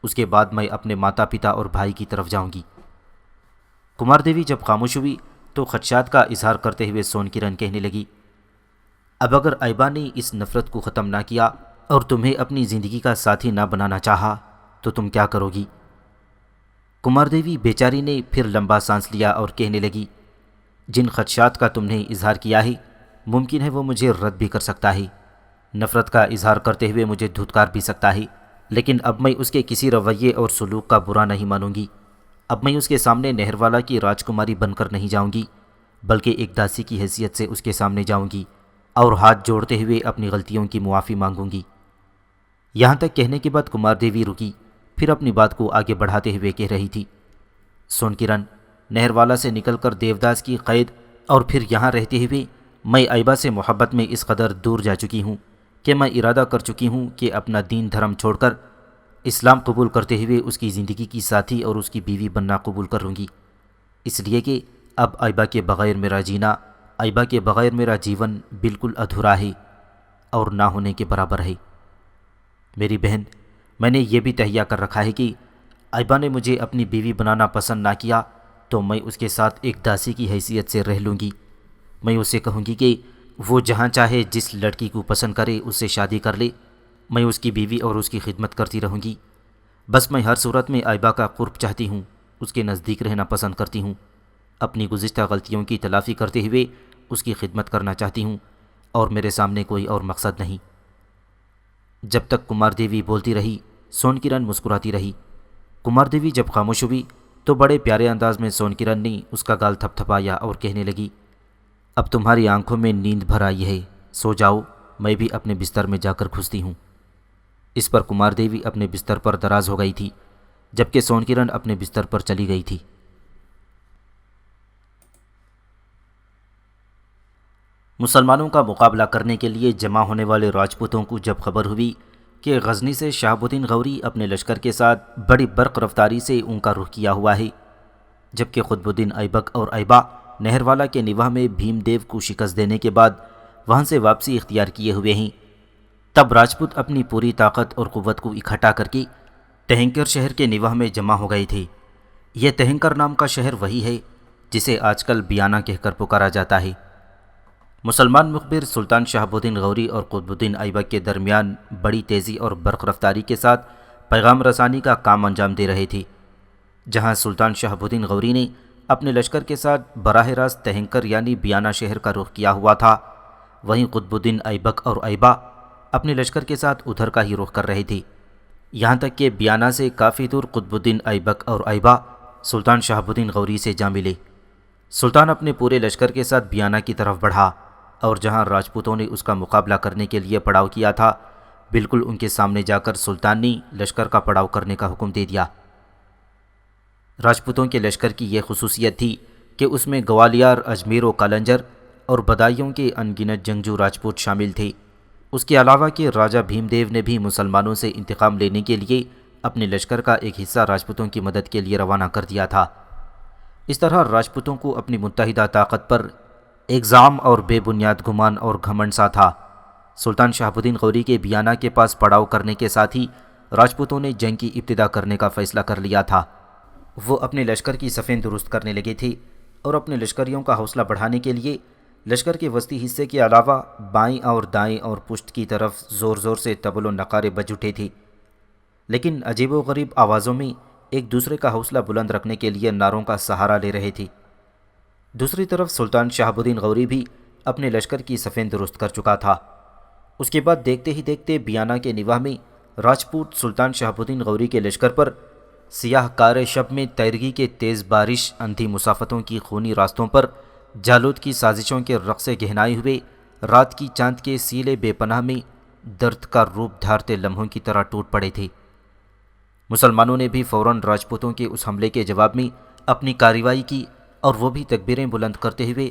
اس کے بعد میں اپنے ماتا پتا اور بھائی کی طرف جاؤں گی۔ کمار دیوی جب خاموش ہوئی تو خدشات کا اظہار کرتے ہوئے سونکرن کہنے لگی، اب اگر ایبا نے اس نفرت کو ختم نہ کیا اور تمہیں اپنی زندگی کا ساتھی نہ بنانا چاہا تو تم کیا کرو گی؟ کمار دیوی بیچاری نے پھر لمبا سانس لیا اور کہنے لگی، جن خدشات کا تم نے اظہار کیا ہے ممکن ہے وہ مجھے رد بھی کر سکتا ہے، نفرت کا اظہار کرتے ہوئے مجھے دھتکار بھی سکتا ہے، لیکن اب میں اس کے کسی رویے اور سلوک کا برا نہیں مانوں گی۔ اب میں اس کے سامنے نہر والا کی راجکماری بن کر نہیں جاؤں گی، بلکہ ایک داسی کی حیثیت سے اس کے سامنے جاؤں گی اور ہاتھ جوڑتے ہوئے اپنی غلطیوں کی معافی مانگوں گی۔ یہاں تک کہنے کے بعد کمار دیوی رکی، پھر اپنی بات کو آگے بڑھاتے ہوئے کہہ رہی تھی، سونکرن، نہر والا سے نکل کر دیوداس کی قید اور پھر یہاں رہتے ہوئے میں ایبا سے محبت میں اس قدر دور جا چکی ہوں کہ میں ارادہ کر چکی ہوں کہ اپنا دین دھرم چھوڑ کر اسلام قبول کرتے ہوئے اس کی زندگی کی ساتھی اور اس کی بیوی بننا قبول کروں گی، اس لیے کہ اب ایبا کے بغیر میرا جینا، ایبا کے بغیر میرا جیون بالکل ادھورا ہے اور نہ ہونے کے برابر ہے۔ میری بہن، میں نے یہ بھی تہیہ کر رکھا ہے کہ ایبا نے مجھے اپنی بیوی بنانا پسند نہ کیا تو میں اس کے ساتھ ایک داسی کی حیثیت سے رہ لوں گی۔ میں اسے کہوں گی کہ وہ جہاں چاہے جس لڑکی کو پسند کرے اس سے شادی کر لے، میں اس کی بیوی اور اس کی خدمت کرتی رہوں گی۔ بس میں ہر صورت میں ایبا کا قرب چاہتی ہوں، اس کے نزدیک رہنا پسند کرتی ہوں، اپنی گزشتہ غلطیوں کی تلافی کرتے ہوئے اس کی خدمت کرنا چاہتی ہوں، اور میرے سامنے کوئی اور مقصد نہیں۔ جب تک کمار دیوی بولتی رہی، سونکرن مسکراتی رہی۔ کمار دیوی جب خاموش ہوئی تو بڑے پیارے انداز میں سونکرن نے اس کا گال تھپ تھپایا اور کہنے لگی، اب تمہاری آنکھوں میں نیند بھر آئی ہے، سو جاؤ، میں بھی اپنے بستر میں جا کر گھستی ہوں۔ اس پر کمار دیوی اپنے بستر پر دراز ہو گئی تھی، جبکہ سونکرن اپنے بستر پر چلی گئی تھی۔ مسلمانوں کا مقابلہ کرنے کے لیے جمع ہونے والے راجپوتوں کو جب خبر ہوئی کہ غزنی سے شہاب الدین غوری اپنے لشکر کے ساتھ بڑی برق رفتاری سے ان کا رخ کیا ہوا ہے، جبکہ قطب الدین ایبک اور ایبا نہر والا کے نواح میں بھیم دیو کو شکست دینے کے بعد وہاں سے واپسی اختیار کیے ہوئے ہیں، تب راجپوت اپنی پوری طاقت اور قوت کو اکٹھا کر کے تہنکر شہر کے نواح میں جمع ہو گئے تھے۔ یہ تہنکر نام کا شہر وہی ہے جسے آج کل بیانہ کہہ کر پکارا جاتا ہے۔ مسلمان مخبر سلطان شہاب الدین غوری اور قطب الدین ایبک کے درمیان بڑی تیزی اور برق رفتاری کے ساتھ پیغام رسانی کا کام انجام دے رہے تھے۔ جہاں سلطان شہاب الدین غوری نے اپنے لشکر کے ساتھ براہ راست تہنکر یعنی بیانہ شہر کا رخ کیا ہوا تھا، وہیں قطب الدین ایبک اور ایبا اپنے لشکر کے ساتھ ادھر کا ہی رخ کر رہے تھے، یہاں تک کہ بیانہ سے کافی دور قطب الدین ایبک اور ایبا سلطان شہاب الدین غوری سے جا ملے۔ سلطان اپنے پورے لشکر کے ساتھ بیانہ کی طرف بڑھا اور جہاں راجپوتوں نے اس کا مقابلہ کرنے کے لیے پڑاؤ کیا تھا، بالکل ان کے سامنے جا کر سلطان نے لشکر کا پڑاؤ کرنے کا حکم دے دیا۔ راجپوتوں کے لشکر کی یہ خصوصیت تھی کہ اس میں گوالیار، اجمیر و کالنجر اور بدایوں کے ان گنت جنگجو راجپوت شامل تھے۔ اس کے علاوہ کہ راجہ بھیم دیو نے بھی مسلمانوں سے انتقام لینے کے لیے اپنے لشکر کا ایک حصہ راجپوتوں کی مدد کے لیے روانہ کر دیا تھا۔ اس طرح راجپوتوں کو اپنی متحدہ طاقت پر ایک ظام اور بے بنیاد گمان اور گھمنڈ سا تھا۔ سلطان شہاب الدین غوری کے بیانہ کے پاس پڑاؤ کرنے کے ساتھ ہی راجپوتوں نے جنگ کی ابتدا کرنے کا فیصلہ کر لیا تھا۔ وہ اپنے لشکر کی صفیں درست کرنے لگے تھے اور اپنے لشکریوں کا حوصلہ بڑھانے کے لیے لشکر کے وسطی حصے کے علاوہ بائیں اور دائیں اور پشت کی طرف زور زور سے طبل و نقارے بج اٹھے تھے، لیکن عجیب و غریب آوازوں میں ایک دوسرے کا حوصلہ بلند رکھنے کے لیے نعروں کا سہارا لے رہے تھے۔ دوسری طرف سلطان شہاب الدین غوری بھی اپنے لشکر کی صفیں درست کر چکا تھا۔ اس کے بعد دیکھتے ہی دیکھتے بیانہ کے نواح میں راجپوت سلطان شہاب الدین غوری کے لشکر پر سیاہ کار شب میں تیرگی کے تیز بارش، اندھی مسافتوں کی خونی راستوں پر جالود کی سازشوں کے رقص گہنائے ہوئے رات کی چاند کے سیلے بے پناہ میں درد کا روپ دھارتے لمحوں کی طرح ٹوٹ پڑے تھے۔ مسلمانوں نے بھی فوراً راجپوتوں کے اس حملے کے جواب میں اپنی کارروائی کی، اور وہ بھی تکبیریں بلند کرتے ہوئے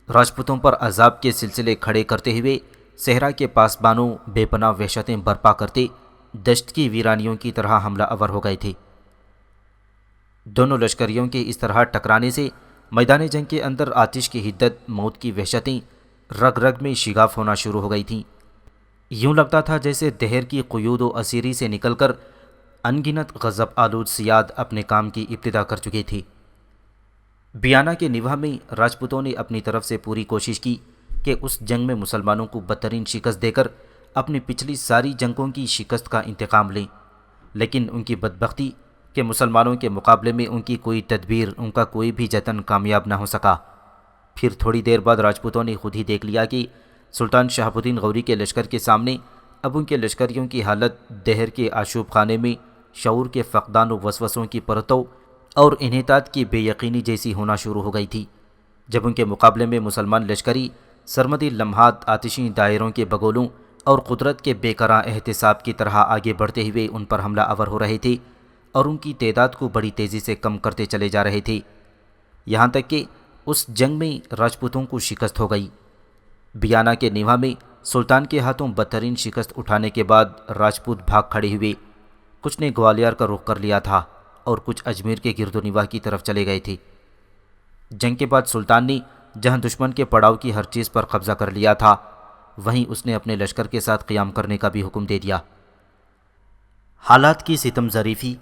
راجپوتوں پر عذاب کے سلسلے کھڑے کرتے ہوئے صحرا کے پاسبانوں بے پناہ وحشتیں برپا کرتے دشت کی ویرانیوں کی طرح حملہ آور ہو گئے تھے۔ دونوں لشکریوں کے اس طرح ٹکرانے سے میدان جنگ کے اندر آتش کی حدت، موت کی وحشتیں رگ رگ میں شگاف ہونا شروع ہو گئی تھیں۔ یوں لگتا تھا جیسے دہر کی قیود و اسیری سے نکل کر انگنت غضب آلود سیاد اپنے کام کی ابتدا کر چکے تھے۔ بیانہ کے نواح میں راجپوتوں نے اپنی طرف سے پوری کوشش کی کہ اس جنگ میں مسلمانوں کو بدترین شکست دے کر اپنی پچھلی ساری جنگوں کی شکست کا انتقام لیں، لیکن ان کی بدبختی کہ مسلمانوں کے مقابلے میں ان کی کوئی تدبیر، ان کا کوئی بھی جتن کامیاب نہ ہو سکا۔ پھر تھوڑی دیر بعد راجپوتوں نے خود ہی دیکھ لیا کہ سلطان شہاب الدین غوری کے لشکر کے سامنے اب ان کے لشکریوں کی حالت دہر کے آشوب خانے میں شعور کے فقدان و وسوسوں کی پرتوں اور انحطاط کی بے یقینی جیسی ہونا شروع ہو گئی تھی۔ جب ان کے مقابلے میں مسلمان لشکری سرمدی لمحات آتشی دائروں کے بگولوں اور قدرت کے بے قرار احتساب کی طرح آگے بڑھتے ہوئے ان پر حملہ آور ہو رہے تھے اور ان کی تعداد کو بڑی تیزی سے کم کرتے چلے جا رہے تھے، یہاں تک کہ اس جنگ میں راجپوتوں کو شکست ہو گئی۔ بیانہ کے نواح میں سلطان کے ہاتھوں بدترین شکست اٹھانے کے بعد راجپوت بھاگ کھڑے ہوئے، کچھ نے گوالیار کا رخ کر لیا تھا اور کچھ اجمیر کے گرد و نواح کی طرف چلے گئے تھے۔ جنگ کے بعد سلطان نے جہاں دشمن کے پڑاؤ کی ہر چیز پر قبضہ کر لیا تھا، وہیں اس نے اپنے لشکر کے ساتھ قیام کرنے کا بھی حکم دے دیا۔ حالات کی ستم ظریفی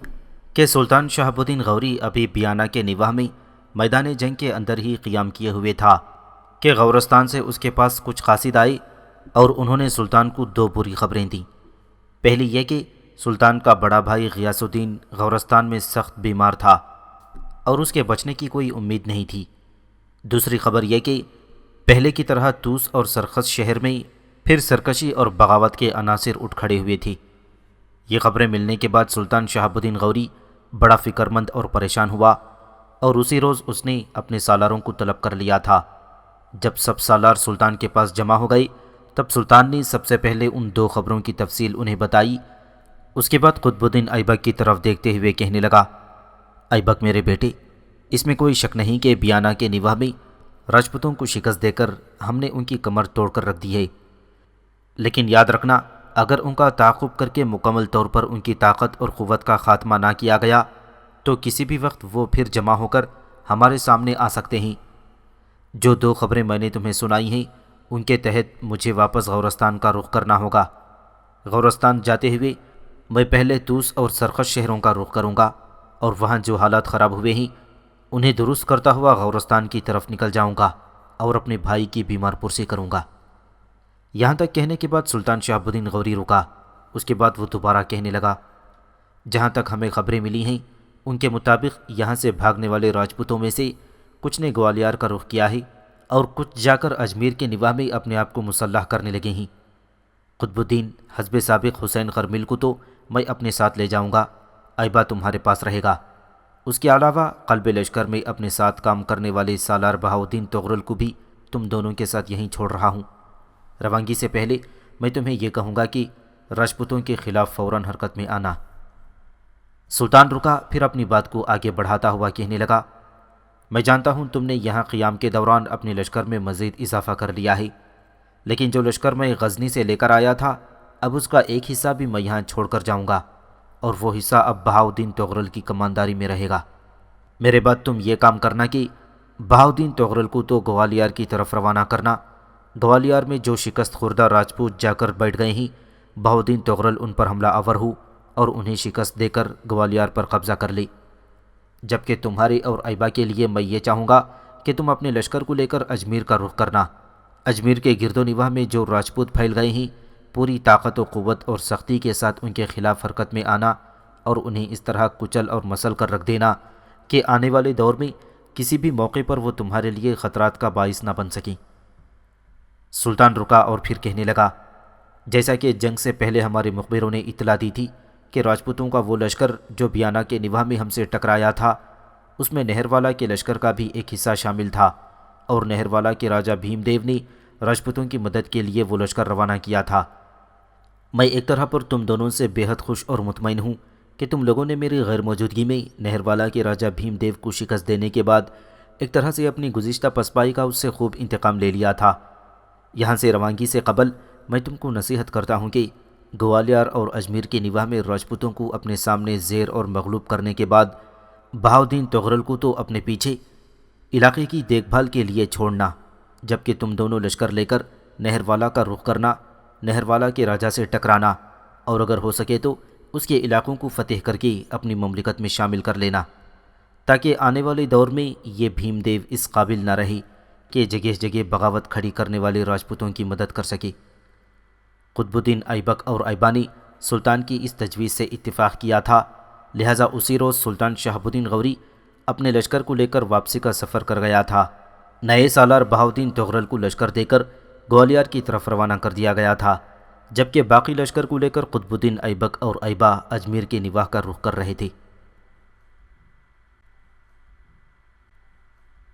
کہ سلطان شہاب الدین غوری ابھی بیانہ کے نواح میں میدان جنگ کے اندر ہی قیام کیے ہوئے تھا کہ غورستان سے اس کے پاس کچھ قاصد آئے اور انہوں نے سلطان کو دو بری خبریں دیں۔ پہلی یہ کہ سلطان کا بڑا بھائی غیاث الدین غورستان میں سخت بیمار تھا اور اس کے بچنے کی کوئی امید نہیں تھی۔ دوسری خبر یہ کہ پہلے کی طرح طوس اور سرخس شہر میں پھر سرکشی اور بغاوت کے عناصر اٹھ کھڑے ہوئے تھے۔ یہ خبریں ملنے کے بعد سلطان شہاب الدین غوری بڑا فکر مند اور پریشان ہوا، اور اسی روز اس نے اپنے سالاروں کو طلب کر لیا تھا۔ جب سب سالار سلطان کے پاس جمع ہو گئے تب سلطان نے سب سے پہلے ان دو خبروں کی تفصیل انہیں بتائی۔ اس کے بعد قطب الدین ایبک کی طرف دیکھتے ہوئے کہنے لگا، ایبک میرے بیٹے، اس میں کوئی شک نہیں کہ بیانہ کے نواح میں راجپوتوں کو شکست دے کر ہم نے ان کی کمر توڑ کر رکھ دی ہے، لیکن یاد رکھنا اگر ان کا تعاقب کر کے مکمل طور پر ان کی طاقت اور قوت کا خاتمہ نہ کیا گیا تو کسی بھی وقت وہ پھر جمع ہو کر ہمارے سامنے آ سکتے ہیں۔ جو دو خبریں میں نے تمہیں سنائی ہیں ان کے تحت مجھے واپس غورستان کا رخ کرنا ہوگا۔ غورستان جاتے ہوئے میں پہلے طوس اور سرخس شہروں کا رخ کروں گا اور وہاں جو حالات خراب ہوئے ہیں انہیں درست کرتا ہوا غورستان کی طرف نکل جاؤں گا اور اپنے بھائی کی بیمار پرسی کروں گا۔ یہاں تک کہنے کے بعد سلطان شہاب الدین غوری رکا۔ اس کے بعد وہ دوبارہ کہنے لگا، جہاں تک ہمیں خبریں ملی ہیں ان کے مطابق یہاں سے بھاگنے والے راجپوتوں میں سے کچھ نے گوالیار کا رخ کیا ہے اور کچھ جا کر اجمیر کے نواح میں اپنے آپ کو مسلح کرنے لگے ہیں۔ قطب الدین حزب سابق حسین غرمیل کو تو میں اپنے ساتھ لے جاؤں گا، ایبا تمہارے پاس رہے گا۔ اس کے علاوہ قلب لشکر میں اپنے ساتھ کام کرنے والے سالار بہاؤدین تغرل کو بھی تم دونوں کے ساتھ یہیں چھوڑ رہا ہوں۔ روانگی سے پہلے میں تمہیں یہ کہوں گا کہ راجپوتوں کے خلاف فوراً حرکت میں آنا۔ سلطان رکا، پھر اپنی بات کو آگے بڑھاتا ہوا کہنے لگا، میں جانتا ہوں تم نے یہاں قیام کے دوران اپنے لشکر میں مزید اضافہ کر لیا ہے، لیکن جو لشکر میں غزنی سے لے کر آیا تھا اب اس کا ایک حصہ بھی میں یہاں چھوڑ کر جاؤں گا اور وہ حصہ اب بہاؤدین تغرل کی کمانداری میں رہے گا۔ میرے بعد تم یہ کام کرنا کہ بہاؤدین تغرل کو تو گوالیار کی طرف روانہ کرنا۔ گوالیار میں جو شکست خوردہ راجپوت جا کر بیٹھ گئے ہیں بہاؤدین تغرل ان پر حملہ آور ہو اور انہیں شکست دے کر گوالیار پر قبضہ کر لے، جبکہ تمہارے اور ایبا کے لیے میں یہ چاہوں گا کہ تم اپنے لشکر کو لے کر اجمیر کا رخ کرنا۔ اجمیر کے گرد و نواح میں جو راجپوت پھیل گئے ہیں پوری طاقت و قوت اور سختی کے ساتھ ان کے خلاف حرکت میں آنا اور انہیں اس طرح کچل اور مسل کر رکھ دینا کہ آنے والے دور میں کسی بھی موقع پر وہ تمہارے لیے خطرات کا باعث نہ بن سکیں۔ سلطان رکا اور پھر کہنے لگا، جیسا کہ جنگ سے پہلے ہمارے مخبروں نے اطلاع دی تھی کہ راجپوتوں کا وہ لشکر جو بیانہ کے نواح میں ہم سے ٹکرایا تھا، اس میں نہروالا کے لشکر کا بھی ایک حصہ شامل تھا، اور نہروالا کے راجہ بھیم دیو نے راجپوتوں کی مدد کے لیے وہ لشکر روانہ کیا تھا۔ میں ایک طرح پر تم دونوں سے بے حد خوش اور مطمئن ہوں کہ تم لوگوں نے میری غیر موجودگی میں نہروالا کے راجہ بھیم دیو کو شکست دینے کے بعد ایک طرح سے اپنی گزشتہ پسپائی کا اس سے خوب انتقام لے لیا تھا۔ یہاں سے روانگی سے قبل میں تم کو نصیحت کرتا ہوں کہ گوالیار اور اجمیر کے نواح میں راجپوتوں کو اپنے سامنے زیر اور مغلوب کرنے کے بعد بہاؤدین تغرل کو تو اپنے پیچھے علاقے کی دیکھ بھال کے لیے چھوڑنا، جبکہ تم دونوں لشکر لے کر نہروالا کا رخ کرنا، نہروالا کے راجہ سے ٹکرانا، اور اگر ہو سکے تو اس کے علاقوں کو فتح کر کے اپنی مملکت میں شامل کر لینا، تاکہ آنے والے دور میں یہ بھیم دیو اس قابل نہ رہی کہ جگہ جگہ بغاوت کھڑی کرنے والے راجپوتوں کی مدد کر سکے۔ قطب الدین ایبک اور ایبا نے سلطان کی اس تجویز سے اتفاق کیا تھا، لہٰذا اسی روز سلطان شہاب الدین غوری اپنے لشکر کو لے کر واپسی کا سفر کر گیا تھا۔ نئے سالار بہاؤدین تغرل کو لشکر دے کر گوالیار کی طرف روانہ کر دیا گیا تھا، جبکہ باقی لشکر کو لے کر قطب الدین ایبک اور ایبا اجمیر کے نواح کا رخ کر رہے تھے۔